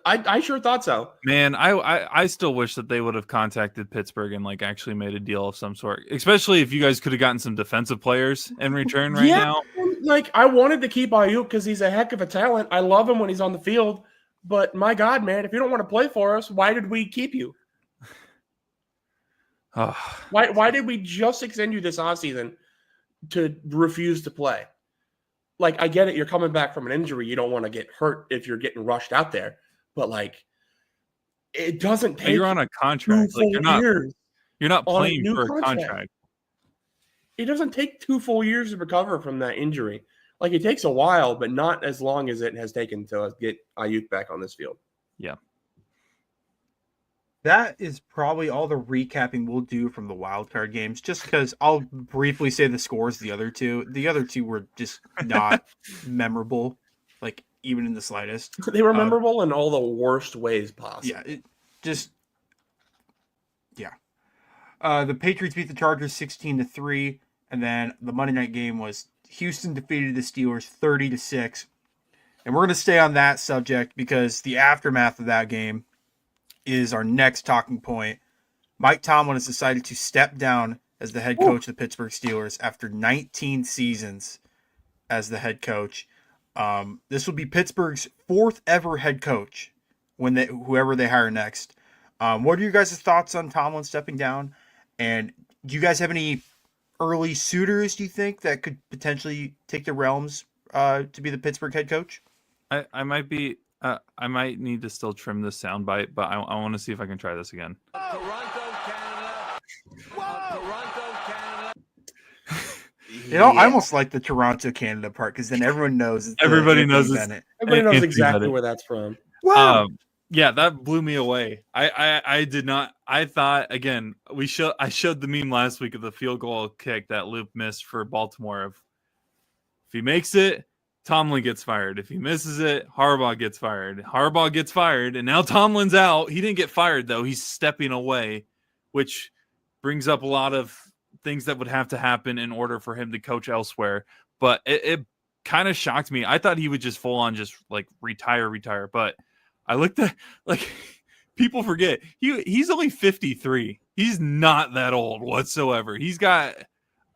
I sure thought so. Man, I still wish that they would have contacted Pittsburgh and like actually made a deal of some sort, especially if you guys could have gotten some defensive players in return now. Like I wanted to keep Ayuk because he's a heck of a talent. I love him when he's on the field, but my God, man, if you don't want to play for us, why did we keep you? Why did we just extend you this offseason to refuse to play? Like, I get it. You're coming back from an injury. You don't want to get hurt if you're getting rushed out there. But, like, it doesn't take you're on a contract. Like, you're not. Years. You're not on a playing new for a contract. contract. It doesn't take 2 full years to recover from that injury. Like, it takes a while, but not as long as it has taken to get Ayuk back on this field. Yeah. That is probably all the recapping we'll do from the wild card games, just because I'll briefly say the scores. The other two were just not memorable, like even in the slightest. They were memorable in all the worst ways possible. The Patriots beat the Chargers 16-3, and then the Monday night game was Houston defeated the Steelers 30-6. And we're going to stay on that subject because the aftermath of that game is our next talking point. Mike Tomlin has decided to step down as the head coach of the Pittsburgh Steelers after 19 seasons as the head coach. This will be Pittsburgh's 4th ever head coach whoever they hire next. What are your guys' thoughts on Tomlin stepping down? And do you guys have any early suitors, do you think, that could potentially take the realms to be the Pittsburgh head coach? I might be. I might need to still trim this soundbite, but I want to see if I can try this again. Toronto, Canada. Toronto, Canada. I almost like the Toronto, Canada part because then everyone knows. Everybody knows it's Bennett. Everybody knows Anthony exactly Bennett. where that's from. Wow. Yeah, that blew me away. I did not. I thought, again, I showed the meme last week of the field goal kick that Luke missed for Baltimore. If he makes it, Tomlin gets fired. If he misses it, Harbaugh gets fired. Harbaugh gets fired, and now Tomlin's out. He didn't get fired, though. He's stepping away, which brings up a lot of things that would have to happen in order for him to coach elsewhere. But it kind of shocked me. I thought he would just full on just like retire. But I looked at, like, people forget he's only 53. He's not that old whatsoever. He's got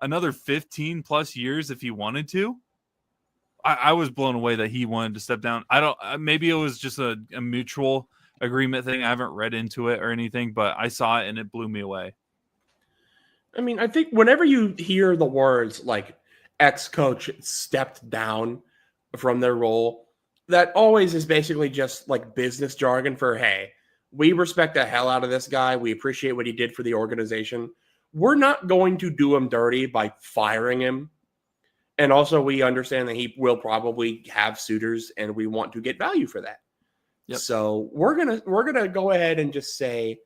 another 15 plus years if he wanted to. I was blown away that he wanted to step down. Maybe it was just a mutual agreement thing. I haven't read into it or anything, but I saw it and it blew me away. I mean, I think whenever you hear the words like ex-coach stepped down from their role, that always is basically just like business jargon for, hey, we respect the hell out of this guy. We appreciate what he did for the organization. We're not going to do him dirty by firing him. And also we understand that he will probably have suitors and we want to get value for that. Yep. So we're gonna go ahead and just say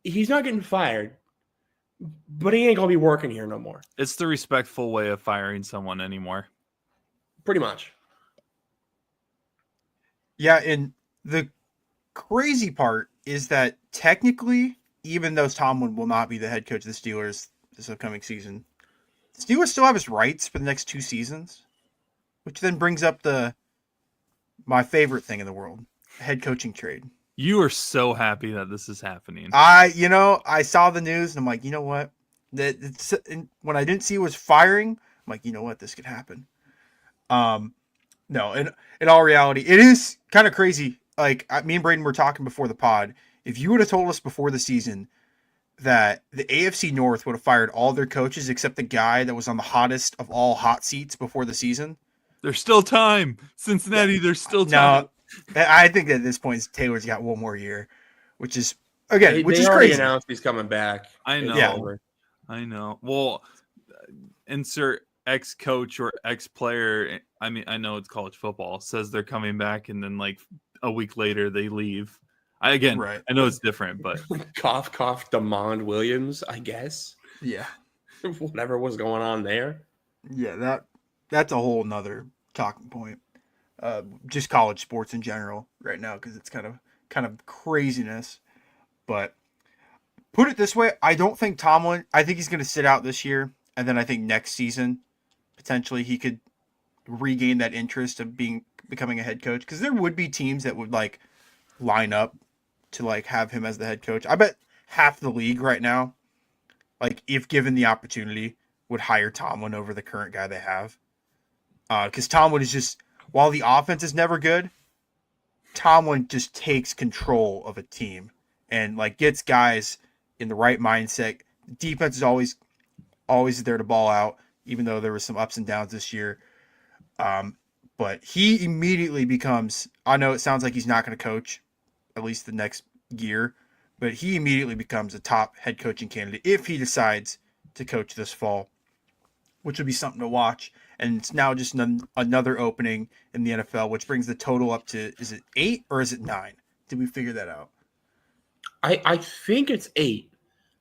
he's not getting fired, but he ain't gonna be working here no more. It's the respectful way of firing someone anymore. Pretty much. Yeah, and the crazy part is that technically, even though Tomlin will not be the head coach of the Steelers this upcoming season, the Steelers still have his rights for the next 2 seasons, which then brings up my favorite thing in the world, head coaching trade. You are so happy that this is happening. I saw the news and I'm like, you know what? When I didn't see it was firing, I'm like, you know what? This could happen. No, in all reality, it is kind of crazy. Like, me and Braden were talking before the pod. If you would have told us before the season that the AFC North would have fired all their coaches except the guy that was on the hottest of all hot seats before the season. There's still time. Cincinnati, there's still time. No, I think that at this point, Taylor's got one more year, which is, again, They is already crazy. announced he's coming back. I know. Yeah. I know. Well, insert ex-coach or ex-player. I mean, I know it's college football. Says they're coming back, and then like a week later they leave. Right. I know it's different, but cough, Damond Williams, I guess. Yeah. Whatever was going on there. Yeah, that's a whole nother talking point. Just college sports in general right now, because it's kind of craziness. But put it this way, I don't think Tomlin, I think he's going to sit out this year, and then I think next season potentially he could regain that interest of becoming a head coach, because there would be teams that would like line up to like have him as the head coach. I bet half the league right now, like if given the opportunity, would hire Tomlin over the current guy they have. Because Tomlin is just, while the offense is never good, Tomlin just takes control of a team and like gets guys in the right mindset. Defense is always there to ball out, even though there was some ups and downs this year. But he immediately becomes, I know it sounds like he's not going to coach at least the next year, but he immediately becomes a top head coaching candidate if he decides to coach this fall, which would be something to watch. And it's now just another opening in the NFL, which brings the total up to, is it 8 or is it 9? Did we figure that out? I think it's 8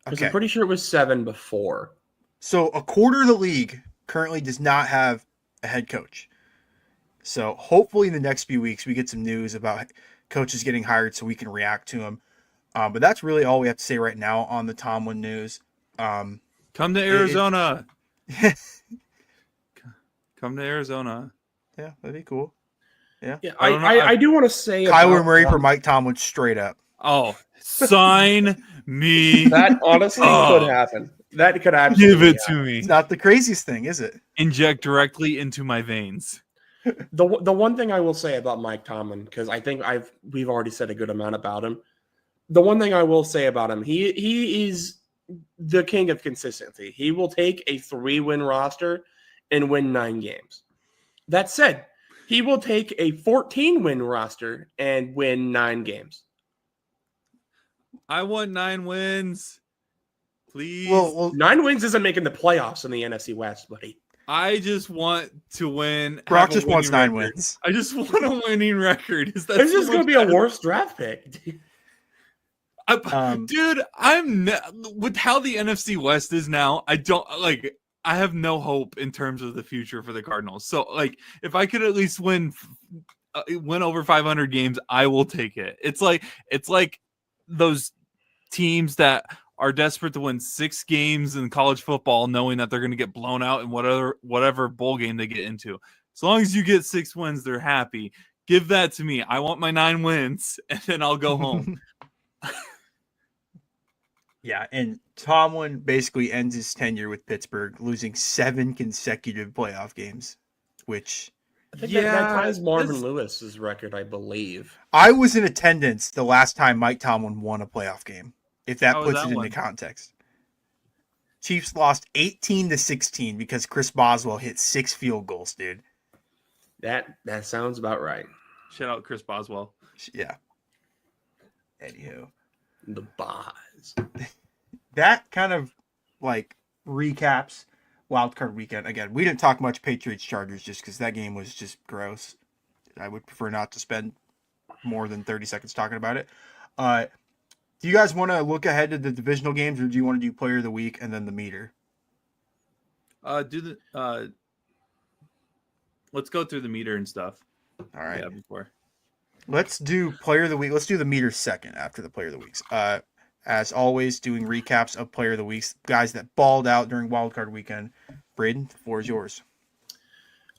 because Okay. I'm pretty sure it was 7 before. So a quarter of the league currently does not have a head coach. So hopefully in the next few weeks we get some news about coaches getting hired so we can react to them. But that's really all we have to say right now on the Tomlin news. Come to Arizona. Come to Arizona. Yeah, that'd be cool. Yeah. Yeah, I don't know. I do want to say Kyler about Murray for Mike Tomlin straight up. Oh, sign me. that. Honestly, Oh. could happen. That could absolutely Give it happen. to me. It's not the craziest thing, is it? Inject directly into my veins. The one thing I will say about Mike Tomlin, because I think we've already said a good amount about him. The one thing I will say about him, he is the king of consistency. He will take a 3-win roster and win 9 games. That said, he will take a 14-win roster and win 9 games. I want 9 wins. Please. Well, 9 wins isn't making the playoffs in the NFC West, buddy. I just want to win. Brock have a just wants winning 9 record. wins. I just want a winning record. Is that This so is going to much be a better? worse draft pick. Dude, with how the NFC West is now, I have no hope in terms of the future for the Cardinals. So, if I could at least win over 500 games, I will take it. It's like those teams that are desperate to win 6 games in college football, knowing that they're going to get blown out in whatever bowl game they get into. As long as you get 6 wins, they're happy. Give that to me. I want my 9 wins, and then I'll go home. Yeah, and Tomlin basically ends his tenure with Pittsburgh, losing 7 consecutive playoff games, which I think that ties Marvin this- Lewis's record, I believe. I was in attendance the last time Mike Tomlin won a playoff game, if that How was puts that it one? into context. Chiefs lost 18-16 because Chris Boswell hit 6 field goals, dude. That sounds about right. Shout out Chris Boswell. Yeah. Anywho. The Boz. That kind of recaps wildcard weekend. Again, we didn't talk much Patriots Chargers just because that game was just gross. I would prefer not to spend more than 30 seconds talking about it. Do you guys want to look ahead to the divisional games, or do you want to do player of the week and then the meter? Let's go through the meter and stuff. All right. Yeah, before. Let's do player of the week. Let's do the meter second after the player of the weeks. As always, doing recaps of player of the weeks, guys that balled out during wildcard weekend. Braden, the floor is yours.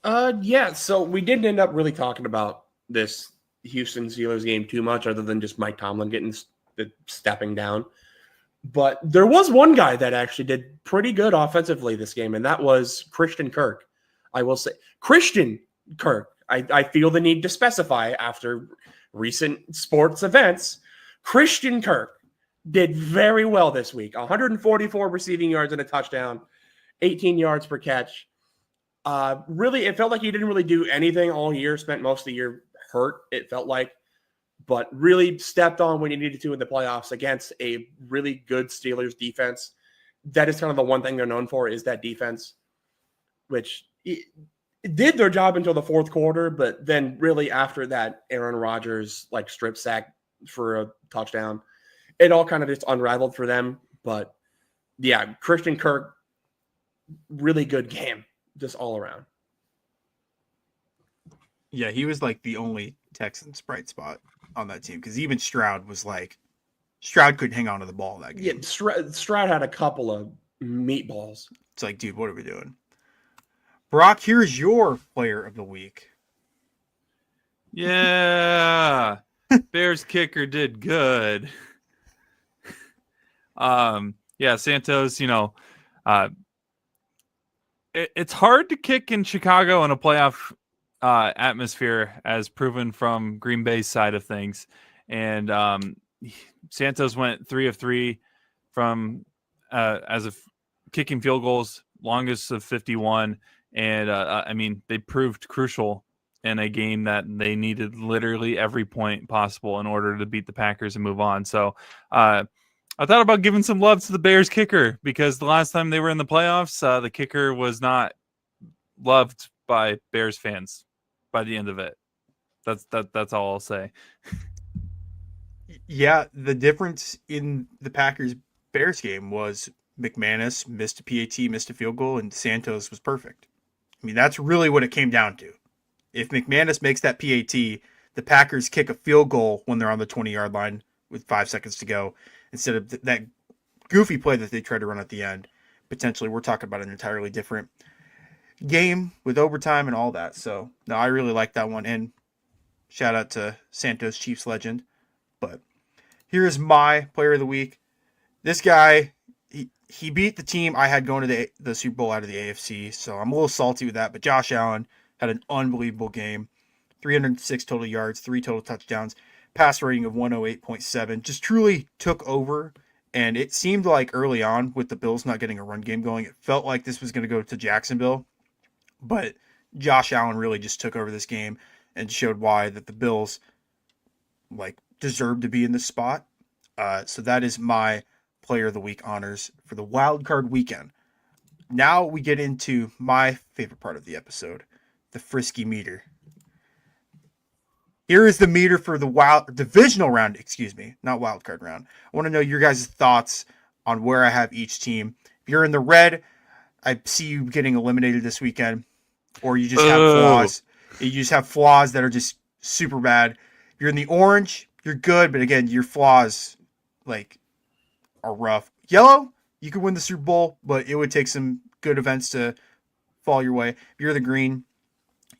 Yeah, so we didn't end up really talking about this Houston Steelers game too much other than just Mike Tomlin stepping down. But there was one guy that actually did pretty good offensively this game, and that was Christian Kirk. I will say Christian Kirk. I feel the need to specify after recent sports events. Christian Kirk did very well this week. 144 receiving yards and a touchdown, 18 yards per catch. Really, it felt like he didn't really do anything all year, spent most of the year hurt, it felt like, but really stepped on when he needed to in the playoffs against a really good Steelers defense. That is kind of the one thing they're known for, is that defense, which it did their job until the fourth quarter, but then really after that Aaron Rodgers strip sack for a touchdown, it all kind of just unraveled for them. But yeah, Christian Kirk, really good game, just all around. Yeah, he was the only Texans bright spot on that team, because even Stroud was Stroud couldn't hang on to the ball that game. Yeah, Stroud had a couple of meatballs. It's dude, what are we doing? Brock, here's your player of the week. Yeah. Bears kicker did good. Yeah, Santos, it's hard to kick in Chicago in a playoff atmosphere, as proven from Green Bay's side of things. And Santos went 3 of 3 from as of kicking field goals, longest of 51. And they proved crucial in a game that they needed literally every point possible in order to beat the Packers and move on. So I thought about giving some love to the Bears kicker, because the last time they were in the playoffs, the kicker was not loved by Bears fans by the end of it. That's all I'll say. Yeah, the difference in the Packers-Bears game was McManus missed a PAT, missed a field goal, and Santos was perfect. I mean, that's really what it came down to. If McManus makes that PAT, the Packers kick a field goal when they're on the 20-yard line with 5 seconds to go, instead of that goofy play that they tried to run at the end. Potentially, we're talking about an entirely different game with overtime and all that. So, no, I really like that one. And shout out to Santos, Chiefs legend. But here's my player of the week. This guy, he beat the team I had going to the Super Bowl out of the AFC, so I'm a little salty with that. But Josh Allen had an unbelievable game. 306 total yards, 3 total touchdowns, pass rating of 108.7. Just truly took over. And it seemed like early on, with the Bills not getting a run game going, it felt like this was going to go to Jacksonville. But Josh Allen really just took over this game and showed why that the Bills deserved to be in this spot. So that is my player of the week honors for the wild card weekend. Now we get into my favorite part of the episode, the frisky meter. Here is the meter for the divisional round, not wild card round. I want to know your guys' thoughts on where I have each team. If you're in the red, I see you getting eliminated this weekend, or you just have flaws. You just have flaws that are just super bad. If you're in the orange, you're good, but again, your flaws are rough. Yellow, you could win the Super Bowl, but it would take some good events to fall your way. If you're the green,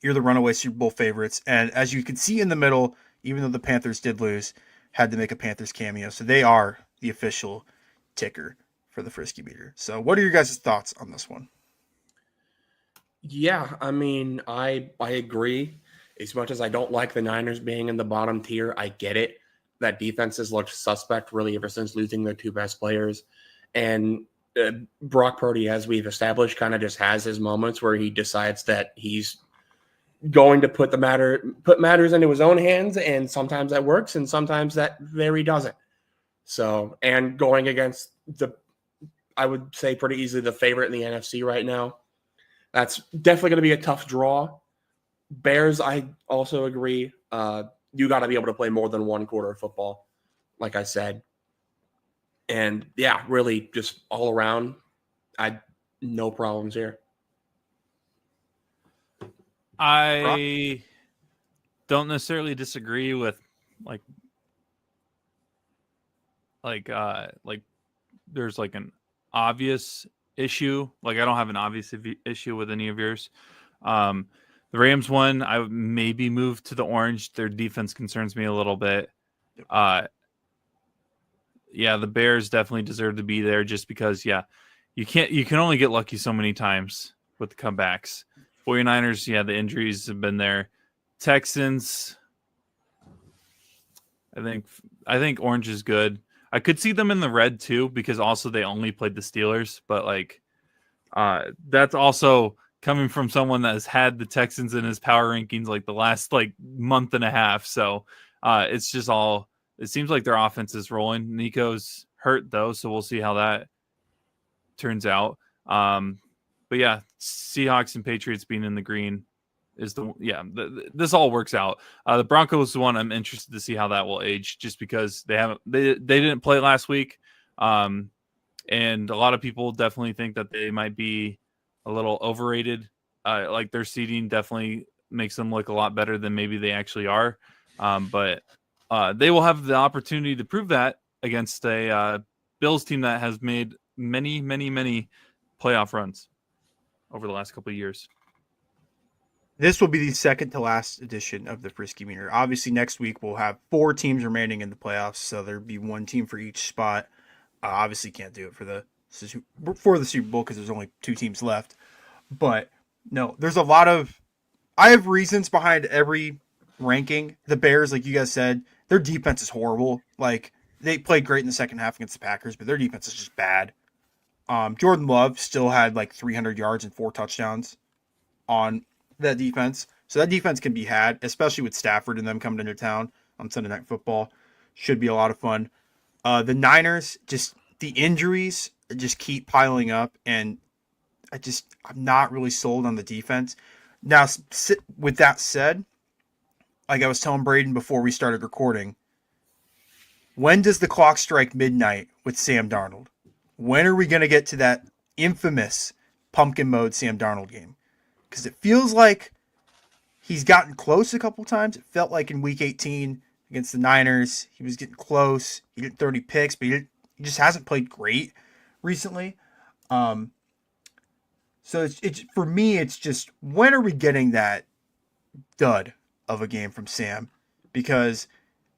you're the runaway Super Bowl favorites. And as you can see in the middle, even though the Panthers did lose, had to make a Panthers cameo. So they are the official ticker for the frisky meter. So what are your guys' thoughts on this one? Yeah, I mean, I agree. As much as I don't like the Niners being in the bottom tier, I get it. That defense has looked suspect really ever since losing their 2 best players. And Brock Purdy, as we've established, kind of just has his moments where he decides that he's going to put matters into his own hands, and sometimes that works and sometimes that very doesn't. So, and going against I would say pretty easily the favorite in the NFC right now, that's definitely going to be a tough draw. Bears, I also agree. You got to be able to play more than one quarter of football, like I said. And yeah, really just all around, no problems here. I don't necessarily disagree with there's an obvious issue. I don't have an obvious issue with any of yours. The Rams one, I would maybe move to the orange. Their defense concerns me a little bit. Yeah, the Bears definitely deserve to be there just because, you can only get lucky so many times with the comebacks. 49ers, the injuries have been there. Texans, I think orange is good. I could see them in the red too, because also they only played the Steelers, but that's also coming from someone that has had the Texans in his power rankings the last month and a half. So it's just it seems like their offense is rolling. Nico's hurt though, so we'll see how that turns out. But yeah, Seahawks and Patriots being in the green is this all works out. The Broncos one, I'm interested to see how that will age, just because they didn't play last week. And a lot of people definitely think that they might be a little overrated. Their seeding definitely makes them look a lot better than maybe they actually are. But they will have the opportunity to prove that against a Bills team that has made many, many, many playoff runs over the last couple of years. This will be the second to last edition of the Frisky Meter. Obviously, next week we'll have 4 teams remaining in the playoffs, so there'll be 1 team for each spot. Obviously, can't do it for the Super Bowl because there's only 2 teams left. But no, there's a lot of. I have reasons behind every ranking. The Bears, like you guys said, their defense is horrible. They played great in the second half against the Packers, but their defense is just bad. Jordan Love still had 300 yards and 4 touchdowns on that defense. So that defense can be had, especially with Stafford and them coming into town on Sunday Night Football. Should be a lot of fun. The Niners, just the injuries just keep piling up, and I'm not really sold on the defense. Now, with that said, like I was telling Braden before we started recording, when does the clock strike midnight with Sam Darnold? When are we going to get to that infamous pumpkin mode Sam Darnold game? Because it feels like he's gotten close a couple times. It felt like in Week 18 against the Niners, he was getting close. He didn't throw any picks, but he just hasn't played great recently. So it's for me, it's just, when are we getting that dud of a game from Sam? Because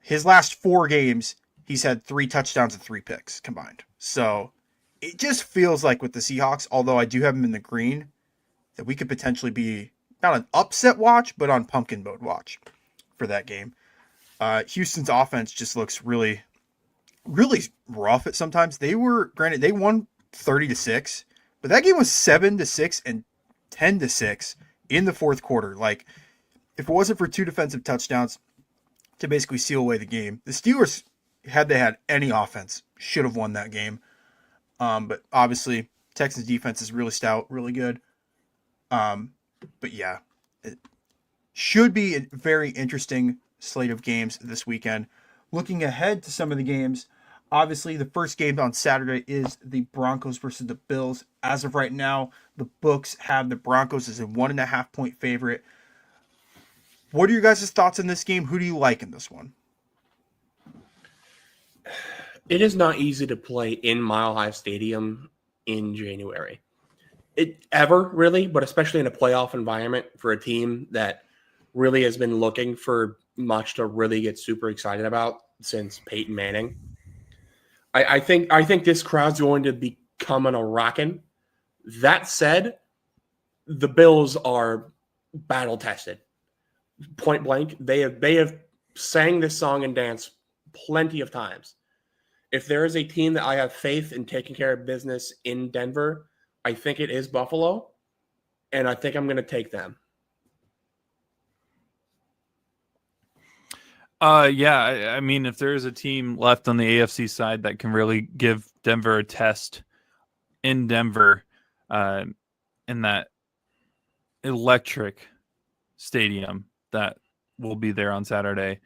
his last 4 games, he's had 3 touchdowns and 3 picks combined. So it just feels like with the Seahawks, although I do have him in the green, that we could potentially be not an upset watch, but on pumpkin mode watch for that game. Houston's offense just looks really, really rough at sometimes. They won 30-6, but that game was 7-6 and 10-6 in the fourth quarter. Like, if it wasn't for 2 defensive touchdowns to basically seal away the game, the Steelers, had they had any offense, should have won that game. But obviously, Texans defense is really stout, really good. But yeah, it should be a very interesting slate of games this weekend. Looking ahead to some of the games, obviously the first game on Saturday is the Broncos versus the Bills. As of right now, the books have the Broncos as a 1.5 point favorite. What are your guys' thoughts on this game? Who do you like in this one? It is not easy to play in Mile High Stadium in January. Really, but especially in a playoff environment for a team that really has been looking for much to really get super excited about since Peyton Manning. I think this crowd's going to be coming a rockin'. That said, the Bills are battle tested. Point blank, they have sang this song and dance plenty of times. If there is a team that I have faith in taking care of business in Denver, I think it is Buffalo, and I think I'm going to take them. I mean, if there is a team left on the AFC side that can really give Denver a test in Denver, in that electric stadium that will be there on Saturday,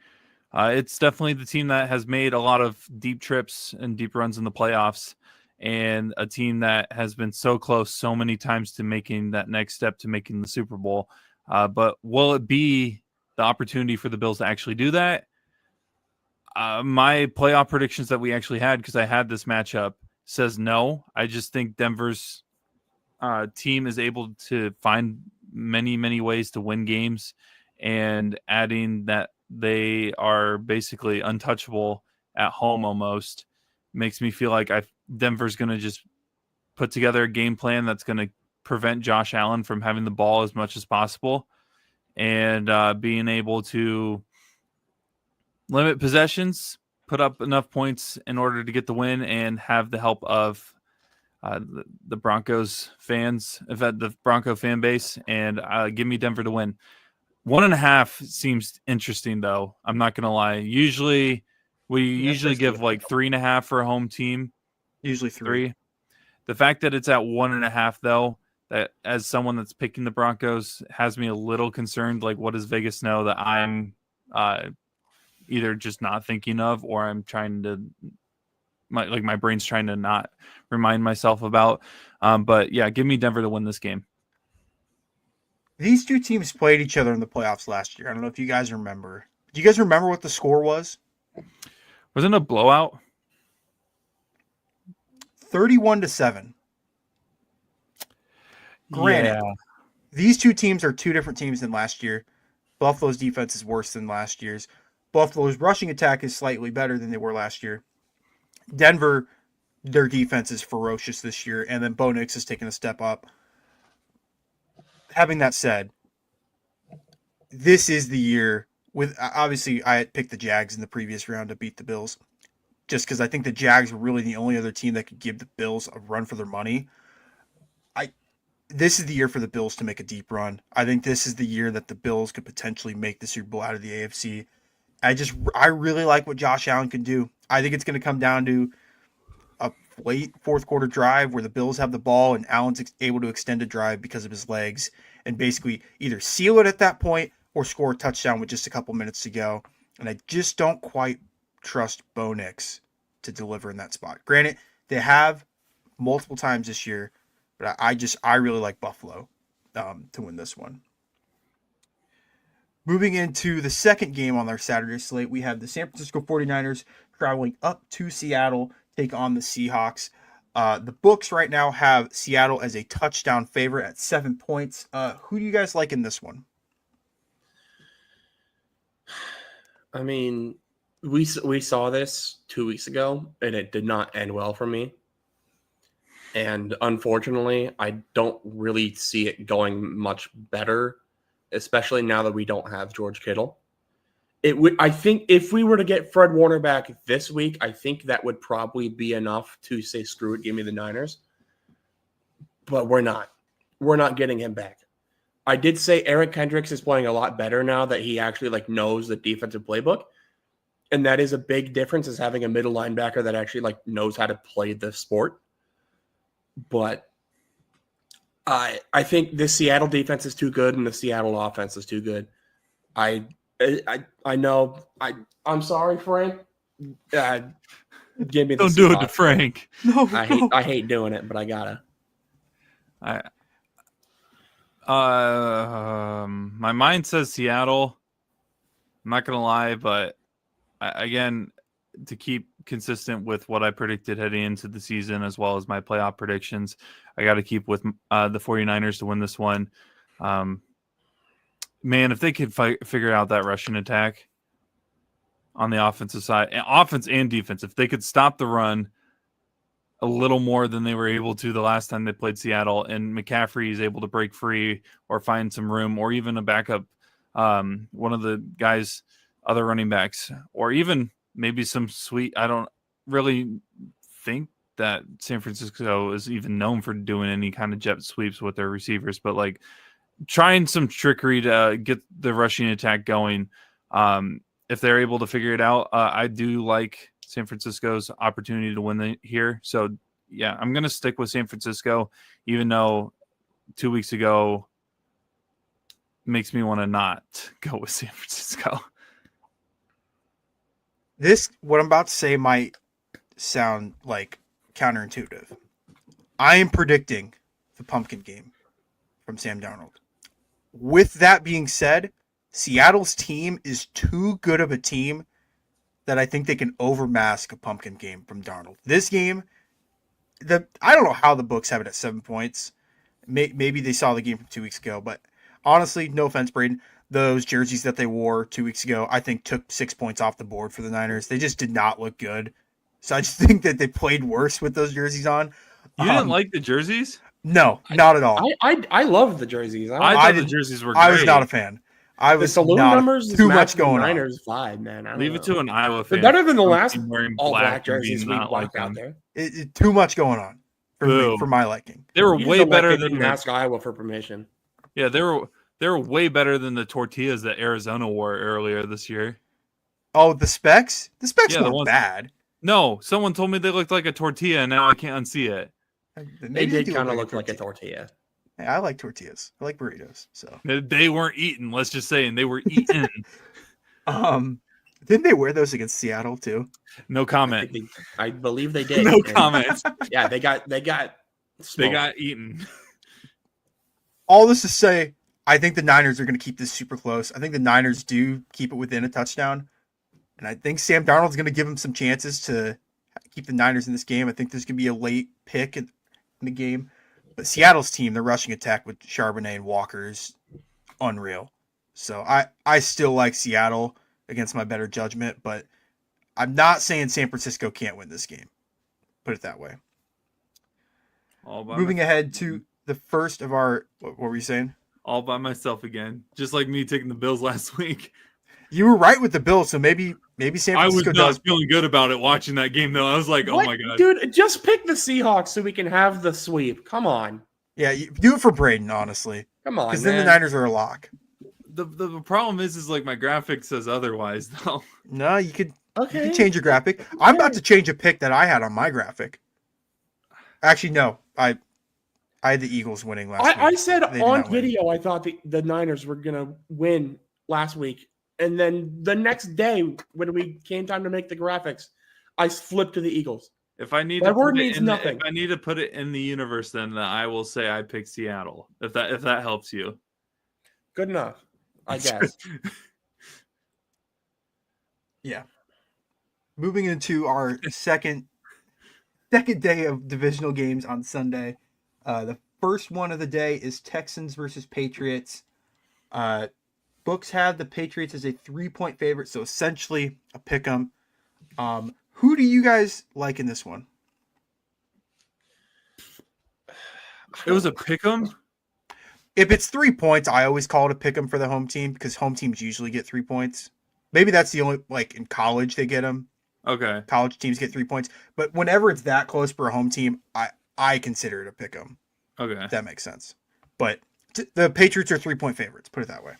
it's definitely the team that has made a lot of deep trips and deep runs in the playoffs, and a team that has been so close so many times to making that next step to making the Super Bowl. But will it be the opportunity for the Bills to actually do that? My playoff predictions that we actually had, because I had this matchup, says no. I just think Denver's team is able to find many, many ways to win games, and adding that they are basically untouchable at home almost makes me feel like Denver's going to just put together a game plan that's going to prevent Josh Allen from having the ball as much as possible, and being able to limit possessions, put up enough points in order to get the win, and have the help of the Broncos fans, the Bronco fan base, and give me Denver to win. 1.5 seems interesting, though. I'm not going to lie. We usually give like 3.5 for a home team. Usually 3. The fact that it's at 1.5, though, that as someone that's picking the Broncos has me a little concerned. Like, what does Vegas know that I'm either just not thinking of, or I'm trying to, my brain's trying to not remind myself about. But yeah, give me Denver to win this game. These two teams played each other in the playoffs last year. I don't know if you guys remember. Do you guys remember what the score was? Wasn't it a blowout? 31-7. Granted, these two teams are two different teams than last year. Buffalo's defense is worse than last year's. Buffalo's rushing attack is slightly better than they were last year. Denver, their defense is ferocious this year, and then Bo Nix has taken a step up. Having that said, this is the year with, obviously I had picked the Jags in the previous round to beat the Bills, just because I think the Jags were really the only other team that could give the Bills a run for their money. this is the year for the Bills to make a deep run. I think this is the year that the Bills could potentially make the Super Bowl out of the AFC. I really like what Josh Allen can do. I think it's going to come down to a late fourth quarter drive where the Bills have the ball and Allen's able to extend a drive because of his legs and basically either seal it at that point or score a touchdown with just a couple minutes to go. And I just don't quite trust Bo Nix to deliver in that spot. Granted, they have multiple times this year, but I really like Buffalo to win this one. Moving into the second game on our Saturday slate, we have the San Francisco 49ers traveling up to Seattle, take on the Seahawks. The books right now have Seattle as a touchdown favorite at 7 points. Who do you guys like in this one? I mean, we saw this 2 weeks ago, and it did not end well for me. And unfortunately, I don't really see it going much better, especially now that we don't have George Kittle. I think if we were to get Fred Warner back this week, I think that would probably be enough to say, screw it, give me the Niners. But we're not. We're not getting him back. I did say Eric Kendricks is playing a lot better now that he actually knows the defensive playbook. And that is a big difference, is having a middle linebacker that actually knows how to play the sport. But I think the Seattle defense is too good and the Seattle offense is too good. I know. I'm sorry, Frank. Give me the Don't do it to Seahawks. Frank. No, I hate doing it, but I gotta. My mind says Seattle. I'm not gonna lie, but again, to keep consistent with what I predicted heading into the season, as well as my playoff predictions, I got to keep with the 49ers to win this one. Man, if they could figure out that rushing attack on the offensive side, offense and defense, if they could stop the run a little more than they were able to the last time they played Seattle, and McCaffrey is able to break free or find some room, or even a backup, one of the guys, other running backs, or even maybe some sweet. I don't really think that San Francisco is even known for doing any kind of jet sweeps with their receivers, but trying some trickery to get the rushing attack going. If they're able to figure it out, I do like San Francisco's opportunity to win here. So yeah, I'm going to stick with San Francisco, even though 2 weeks ago makes me want to not go with San Francisco. What I'm about to say might sound like counterintuitive. I am predicting the pumpkin game from Sam Darnold. With that being said, Seattle's team is too good of a team that I think they can overmask a pumpkin game from Darnold. This game, I don't know how the books have it at 7 points. Maybe they saw the game from 2 weeks ago, but honestly, no offense, Braden, those jerseys that they wore 2 weeks ago, I think took 6 points off the board for the Niners. They just did not look good. So I just think that they played worse with those jerseys on. You didn't like the jerseys? No, not at all. I love the jerseys. I thought the jerseys were great. I was not a fan. I The was saloon not numbers too match much the going on. Niners vibe, man. I don't Leave know. it to an Iowa fan. They're better than the last wearing all black and jerseys being we not blacked out them. there. Too much going on for me, for my liking. They were You way just don't like better they than didn't the, ask Iowa for permission. yeah. They were way better than the tortillas that Arizona wore earlier this year. Oh, the specs? The specs Yeah, the weren't ones- bad. No, someone told me they looked like a tortilla, and now I can't unsee it. They did do kind of look a like a tortilla. tortilla. Hey, I like tortillas. I like burritos. So, They weren't eaten. Let's just say, and they were eaten. didn't they wear those against Seattle too? No comment. I believe they did. No And, comments. Yeah, they got They smoked. got eaten. All this to say, I think the Niners are going to keep this super close. I think the Niners do keep it within a touchdown. And I think Sam Darnold's going to give them some chances to keep the Niners in this game. I think there's going to be a late pick in the game. But Seattle's team, their rushing attack with Charbonnet and Walker is unreal. So I still like Seattle against my better judgment, but I'm not saying San Francisco can't win this game. Put it that way. Moving ahead to the first of our, what were you saying? All by myself again, just like me taking the Bills last week. You were right with the Bills, so maybe San I was Francisco not does. feeling good about it watching that game, though. I was like, What? oh my god. Dude, just pick the Seahawks so we can have the sweep. Come on. Yeah, you do it for Braden, honestly. Come on, Because man. then the Niners are a lock. The problem is like my graphic says otherwise though. No, you could Okay. change your graphic. I'm about to change a pick that I had on my graphic. Actually, no. I had the Eagles winning last week. I said They did on not win. video I thought the Niners were going to win last week. And then the next day, when we came time to make the graphics, I flipped to the Eagles. If I need My to word put it means in nothing. if I need to put it in the universe, then I will say I picked Seattle. If that helps you. Good enough, I guess. Yeah. Moving into our second day of divisional games on Sunday. The first one of the day is Texans versus Patriots. Books have the Patriots as a 3-point favorite, so essentially a pick 'em. Who do you guys like in this one? It was a pick 'em? If it's 3 points, I always call it a pick 'em for the home team because home teams usually get 3 points. Maybe that's the only, like in college they get them. Okay. College teams get 3 points, but whenever it's that close for a home team, I consider it a pick 'em. Okay. If that makes sense. But the Patriots are 3-point favorites. Put it that way.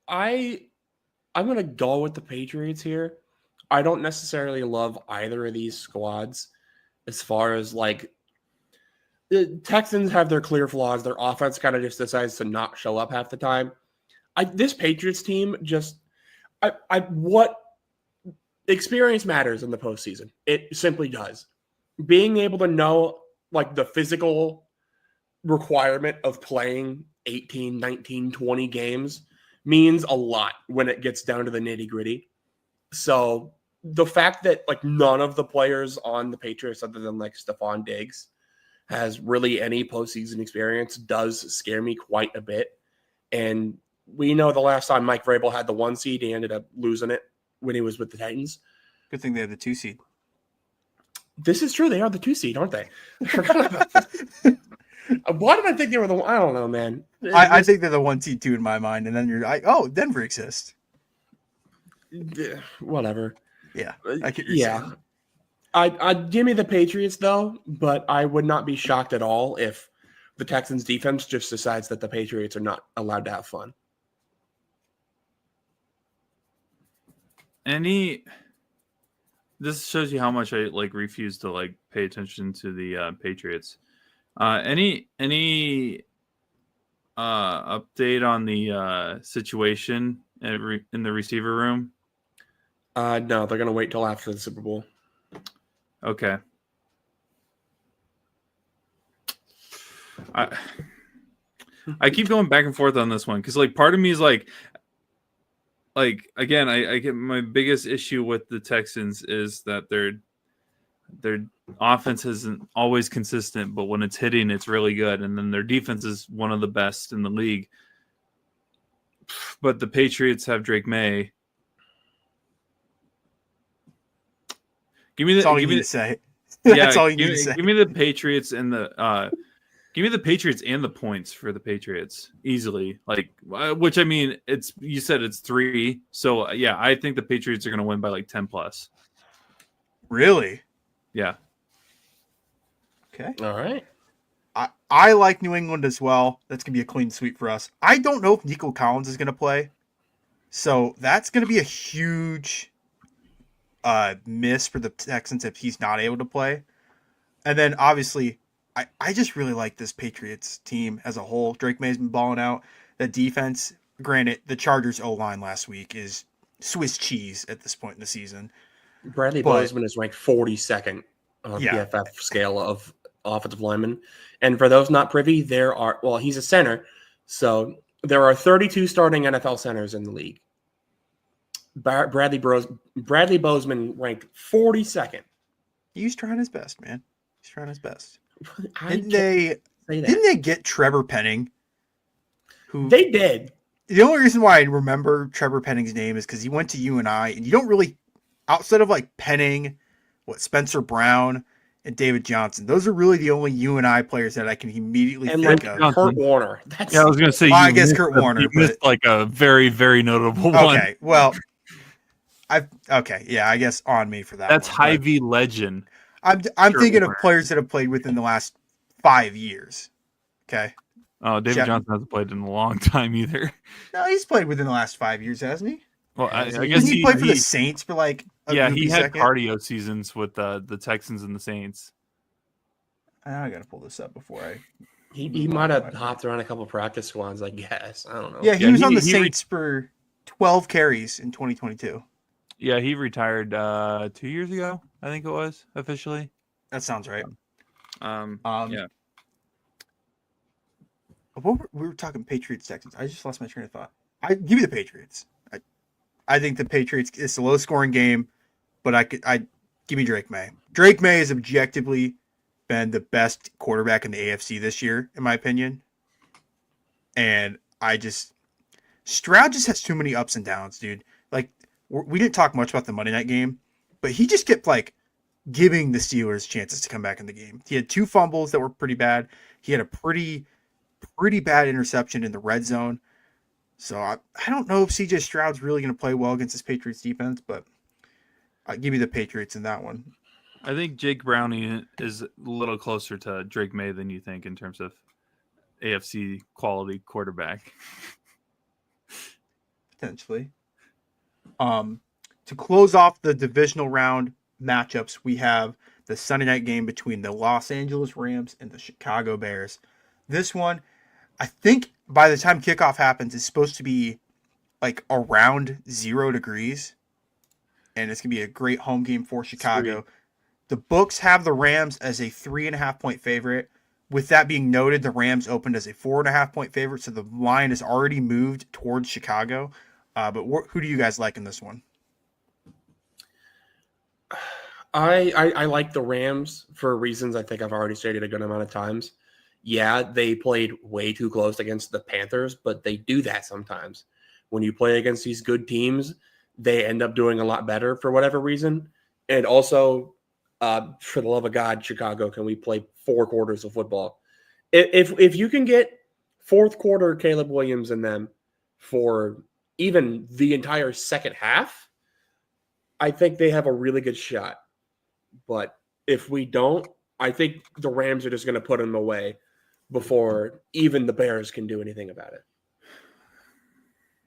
I'm going to go with the Patriots here. I don't necessarily love either of these squads as far as like the Texans have their clear flaws. Their offense kind of just decides to not show up half the time. This Patriots team what experience matters in the postseason. It simply does. Being able to know like the physical requirement of playing 18, 19, 20 games means a lot when it gets down to the nitty gritty. So the fact that like none of the players on the Patriots other than like Stephon Diggs has really any postseason experience does scare me quite a bit. And we know the last time Mike Vrabel had the 1 seed, he ended up losing it when he was with the Titans. Good thing they have the 2 seed. This is true. They are the 2 seed, aren't they? I forgot about that. Why did I think they were the one? I don't know, man. I think they're the 1 seed too in my mind, and then you're like, oh, Denver exists. Whatever. Yeah, I get your saying. I'd give me the Patriots though, but I would not be shocked at all if the Texans defense just decides that the Patriots are not allowed to have fun. This shows you how much I like refuse to like pay attention to the Patriots. Any update on the situation in the receiver room? No, they're gonna wait till after the Super Bowl. Okay. I keep going back and forth on this one because like part of me is like again, I get my biggest issue with the Texans is that their offense isn't always consistent, but when it's hitting, it's really good, and then their defense is one of the best in the league. But the Patriots have Drake May. Give me the. That's all you give need me to say. Yeah, That's all you need to say. Give me the Patriots and the. Give me the Patriots and the points for the Patriots easily. Like, which I mean, it's you said it's 3, so yeah, I think the Patriots are going to win by like 10 plus. Really? Yeah. Okay. All right. I like New England as well. That's going to be a clean sweep for us. I don't know if Nico Collins is going to play. So that's going to be a huge miss for the Texans if he's not able to play. And then obviously, I just really like this Patriots team as a whole. Drake May's been balling out. The defense, granted, the Chargers O-line last week is Swiss cheese at this point in the season. Bradley Bozeman is ranked 42nd on Yeah. PFF scale of offensive linemen. And for those not privy, he's a center. So there are 32 starting NFL centers in the league. Bradley Bozeman ranked 42nd. He's trying his best, man. He's trying his best. Didn't Didn't they get Trevor Penning? Who They did. The only reason why I remember Trevor Penning's name is because he went to UNI, and you don't really, outside of like Penning, Spencer Brown, and David Johnson, those are really the only UNI players that I can immediately And think like of. Kurt Warner. Yeah, I was going to say. Well, I guess Kurt Warner, You missed like a very, very notable one. Okay, well, I guess on me for that. That's one, Hy-Vee legend. I'm Sure, thinking of Warner. players that have played within the last 5 years. Okay. Oh, David Shep- Johnson hasn't played in a long time either. No, he's played within the last 5 years, hasn't he? Well, Has I he? guess Didn't he play for the Saints for like a yeah, goofy he had second? cardio seasons with the Texans and the Saints. I gotta pull this up before I. He might have hopped around a couple practice squads, I guess. I don't know. Yeah, he Yeah, was on the he Saints for 12 carries in 2022. Yeah, he retired 2 years ago, I think it was officially. That sounds right. Yeah. We were talking Patriots Texans. I just lost my train of thought. I give me the Patriots. I think the Patriots. It's a low scoring game, but I give me Drake May. Drake May has objectively been the best quarterback in the AFC this year, in my opinion. And Stroud just has too many ups and downs, dude. Like we didn't talk much about the Monday night game, but he just kept like giving the Steelers chances to come back in the game. He had 2 fumbles that were pretty bad. He had a pretty bad interception in the red zone. So I don't know if CJ Stroud's really going to play well against this Patriots defense, but I'll give you the Patriots in that one. I think Jake Browning is a little closer to Drake May than you think in terms of AFC quality quarterback. Potentially. To close off the divisional round matchups, we have the Sunday night game between the Los Angeles Rams and the Chicago Bears. This one, I think by the time kickoff happens, it's supposed to be like around 0 degrees. And it's going to be a great home game for Chicago. Sweet. The books have the Rams as a 3.5 point favorite. With that being noted, the Rams opened as a 4.5 point favorite, so the line is already moved towards Chicago. But who do you guys like in this one? I like the Rams for reasons I think I've already stated a good amount of times. Yeah, they played way too close against the Panthers, but they do that sometimes. When you play against these good teams, they end up doing a lot better for whatever reason. And also, for the love of God, Chicago, can we play 4 quarters of football? If you can get fourth quarter Caleb Williams in them for even the entire second half, I think they have a really good shot. But if we don't, I think the Rams are just going to put them away before even the Bears can do anything about it.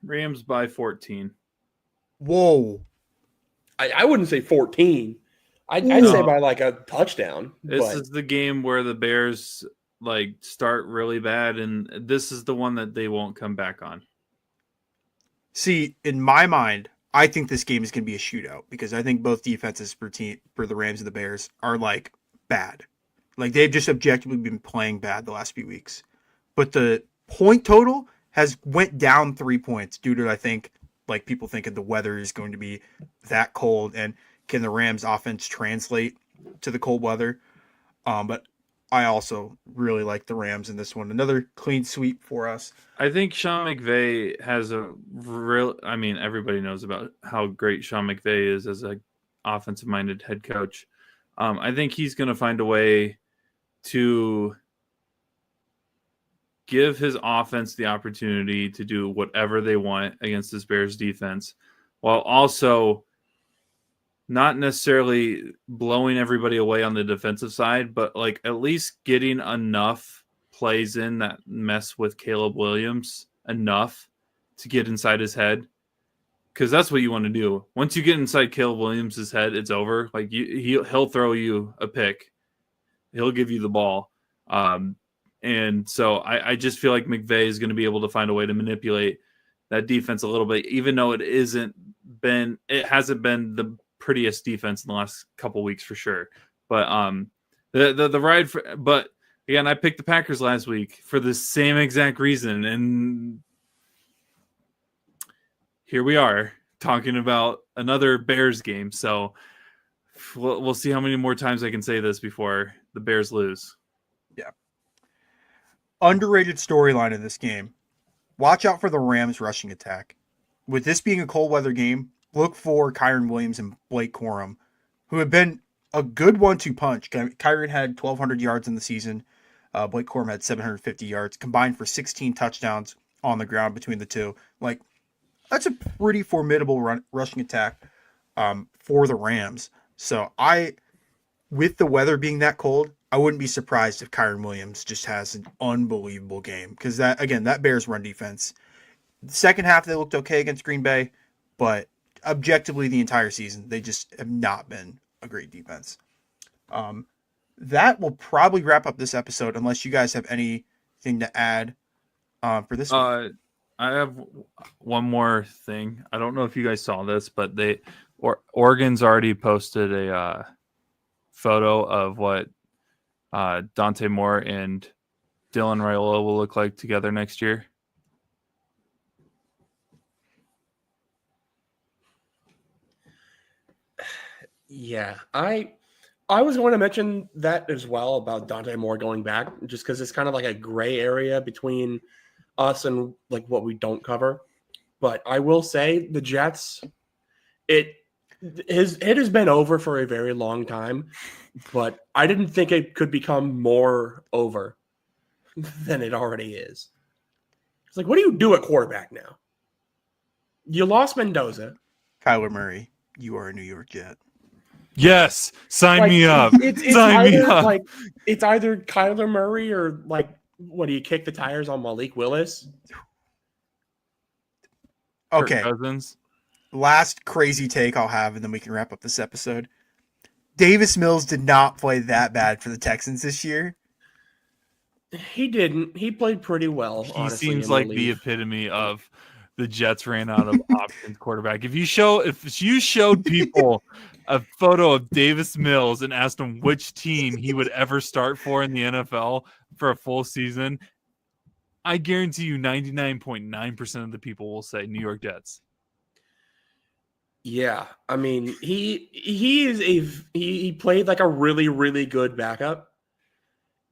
Rams by 14. Whoa. I wouldn't say 14. I'd No. say by like a touchdown. This is the game where the Bears like start really bad, and this is the one that they won't come back on. See, in my mind, I think this game is going to be a shootout because I think both defenses for the Rams and the Bears are like bad. Like they've just objectively been playing bad the last few weeks. But the point total has went down 3 points due to, I think, like people thinking the weather is going to be that cold and can the Rams offense translate to the cold weather. But I also really like the Rams in this one. Another clean sweep for us. I think Sean McVay has a real. I mean, everybody knows about how great Sean McVay is as a offensive-minded head coach. I think he's going to find a way to give his offense the opportunity to do whatever they want against this Bears defense, while also not necessarily blowing everybody away on the defensive side, but like at least getting enough plays in that mess with Caleb Williams enough to get inside his head. Because that's what you want to do. Once you get inside Caleb Williams' head, it's over. Like he'll throw you a pick. He'll give you the ball. And so I just feel like McVay is going to be able to find a way to manipulate that defense a little bit, even though it hasn't been the prettiest defense in the last couple weeks for sure. But the ride for, but again, I picked the Packers last week for the same exact reason, and here we are talking about another Bears game. So we'll see how many more times I can say this before the Bears lose. Yeah. Underrated storyline in this game. Watch out for the Rams rushing attack. With this being a cold weather game, look for Kyron Williams and Blake Corum, who have been a good 1-2 punch. Kyron had 1,200 yards in the season. Blake Corum had 750 yards, combined for 16 touchdowns on the ground between the two. Like, that's a pretty formidable rushing attack for the Rams. So with the weather being that cold, I wouldn't be surprised if Kyron Williams just has an unbelievable game because that Bears run defense. The second half they looked okay against Green Bay, but objectively the entire season they just have not been a great defense. That will probably wrap up this episode unless you guys have anything to add for this week. I have one more thing. I don't know if you guys saw this, but Oregon's already posted a photo of what Dante Moore and Dylan Raiola will look like together next year. Yeah, I was going to mention that as well about Dante Moore going back, just because it's kind of like a gray area between us and like what we don't cover. But I will say the Jets, it has been over for a very long time, but I didn't think it could become more over than it already is. It's like, what do you do at quarterback now? You lost Mendoza. Kyler Murray, you are a New York Jet. Yes, sign me up. Sign me up. Like it's either Kyler Murray or like, what do you kick the tires on Malik Willis? Okay. Kirk Cousins. Last crazy take I'll have, and then we can wrap up this episode. Davis Mills did not play that bad for the Texans this year. He didn't. He played pretty well. He honestly, seems like the epitome of the Jets ran out of options quarterback. If you showed people a photo of Davis Mills and asked him which team he would ever start for in the NFL for a full season, I guarantee you 99.9% of the people will say New York Jets. Yeah, I mean, he played like a really, really good backup.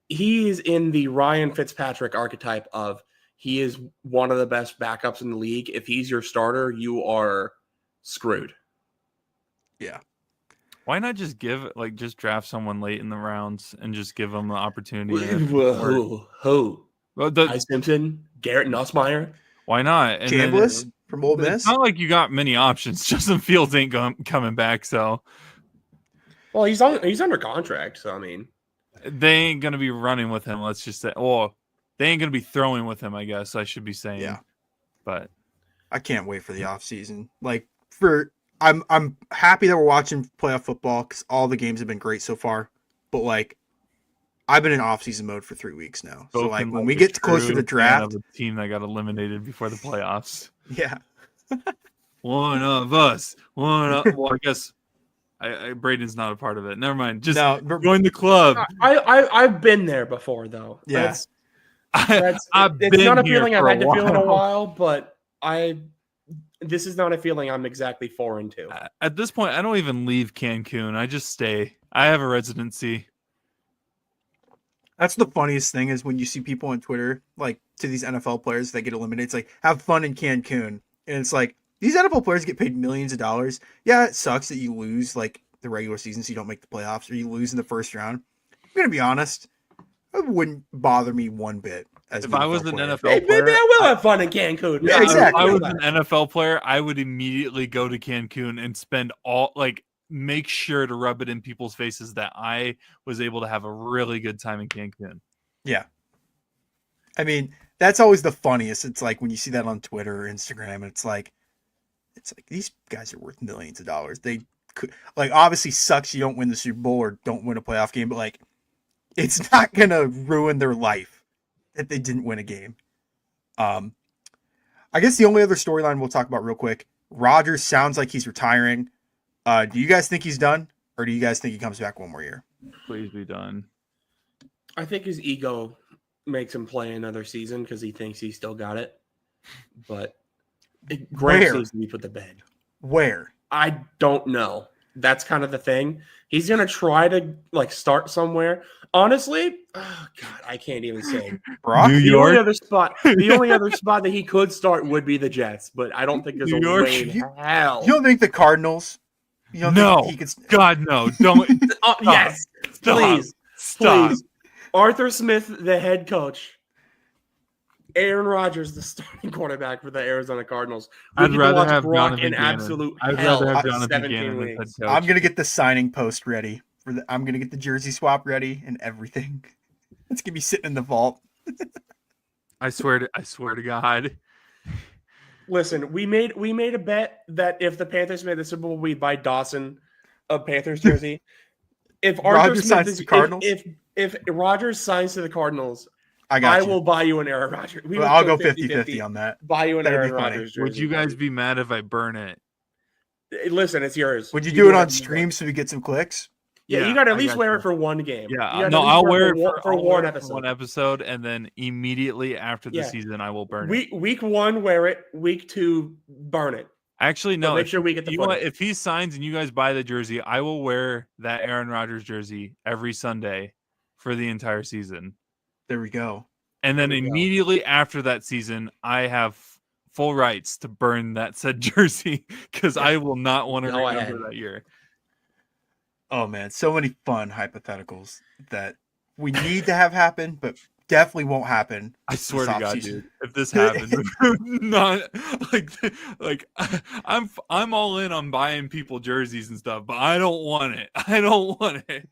He is in the Ryan Fitzpatrick archetype of he is one of the best backups in the league. If he's your starter, you are screwed. Yeah. Why not just just draft someone late in the rounds and just give them the opportunity? Who? Well, Ty Simpson, Garrett Nussmeier. Why not? And Chambliss from Ole Miss. It's not like you got many options. Justin Fields ain't coming back, so. Well, he's under contract, so I mean, they ain't gonna be running with him. Let's just say, they ain't gonna be throwing with him. I guess I should be saying. Yeah. But I can't wait for the offseason. I'm happy that we're watching playoff football because all the games have been great so far. But I've been in off-season mode for 3 weeks now. So when we get closer to the draft, a team that got eliminated before the playoffs. Yeah. One of us. Well, I guess Braden's not a part of it. Never mind. Just join the club. I've been there before, though. Yeah. It's not a feeling I've had to feel in a while, but this is not a feeling I'm exactly foreign to. At this point, I don't even leave Cancun. I just stay. I have a residency. That's the funniest thing is when you see people on Twitter, to these NFL players that get eliminated, it's like, have fun in Cancun. And it's like, these NFL players get paid millions of dollars. Yeah, it sucks that you lose, the regular season so you don't make the playoffs, or you lose in the first round. I'm going to be honest. It wouldn't bother me one bit. If I was an NFL player, maybe I will have fun in Cancun. Yeah, exactly. If I was an NFL player, I would immediately go to Cancun and spend make sure to rub it in people's faces that I was able to have a really good time in Cancun. Yeah. I mean, that's always the funniest. It's like when you see that on Twitter or Instagram, and it's like these guys are worth millions of dollars. They could, obviously sucks you don't win the Super Bowl or don't win a playoff game, but it's not going to ruin their life that they didn't win a game. I guess the only other storyline we'll talk about real quick, Rodgers sounds like he's retiring. Do you guys think he's done, or do you guys think he comes back one more year? Please be done. I think his ego makes him play another season because he thinks he still got it. But Gramps needs to be put to bed. Where? I don't know. That's kind of the thing. He's going to try to start somewhere. Honestly, oh God, I can't even say. Brock? New The York? only other spot that he could start would be the Jets, but I don't think there's New a York? way in hell. You don't think the Cardinals? You don't No. think he could... God, no. Don't. Yes. Stop. Please. Stop. Please. Arthur Smith, the head coach. Aaron Rodgers, the starting quarterback for the Arizona Cardinals. I'd rather have Brock Jonathan in Gannon. absolute I'd hell rather have for Jonathan 17 Gannon as weeks. head coach. I'm going to get the signing post ready I'm gonna get the jersey swap ready and everything. It's gonna be sitting in the vault. I swear to God. Listen, we made a bet that if the Panthers made the Super Bowl, we'd buy Dawson a Panthers jersey. If Arthur Rodgers Smith signs is, to the Cardinals? if Rodgers signs to the Cardinals, I got I you. will buy you an Aaron Rodgers. Well, I'll go 50-50 on that. Buy you an That'd be Aaron funny. Rodgers jersey. Would you guys be mad if I burn it? Listen, it's yours. Would you do it on whatever you stream want. so we get some clicks? Yeah, you got to at I least got wear you. it for one game. Yeah, no, I'll wear it for I'll one wear it for episode. one episode, and then immediately after the Yeah. season, I will burn it. Week 1, wear it. Week 2, burn it. Actually, But no. make sure we get the you know what? footage. If he signs and you guys buy the jersey, I will wear that Aaron Rodgers jersey every Sunday for the entire season. There we go. And then There we go. immediately after that season, I have full rights to burn that said jersey because I will not want to Go remember ahead. that year. Oh man, so many fun hypotheticals that we need to have happen, but definitely won't happen. I swear this to God, offseason. dude, if this happens, not like I'm all in on buying people jerseys and stuff, but I don't want it. I don't want it.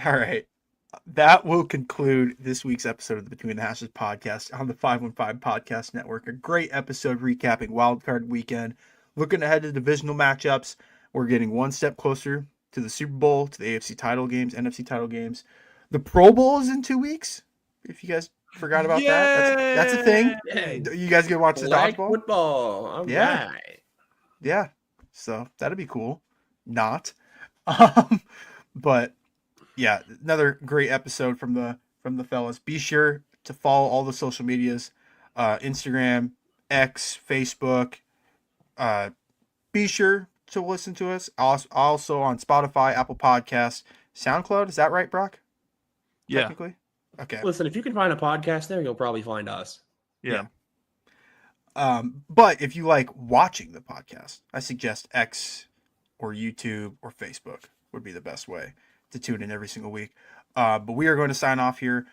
All right. That will conclude this week's episode of the Between the Hashes podcast on the 515 Podcast Network. A great episode recapping wildcard weekend, looking ahead to divisional matchups. We're getting one step closer to the Super Bowl, to the AFC title games, NFC title games. The Pro Bowl is in 2 weeks. If you guys forgot about that, that's a thing. Yay. You guys gonna watch the Flag dodgeball? football. All Yeah. right. Yeah. So that'd be cool. Not. But yeah, another great episode from the fellas. Be sure to follow all the social medias, Instagram, X, Facebook. Be sure to listen to us. Also on Spotify, Apple Podcasts, SoundCloud. Is that right, Brock? Yeah, Technically? Okay. Listen, if you can find a podcast there, you'll probably find us. yeah. But if you like watching the podcast, I suggest X or YouTube or Facebook would be the best way to tune in every single week. But we are going to sign off here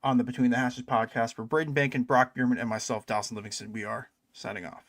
on the Between the Hashes podcast for Braden Bankin, Brock Bierman, and myself, Dawson Livingston. We are signing off.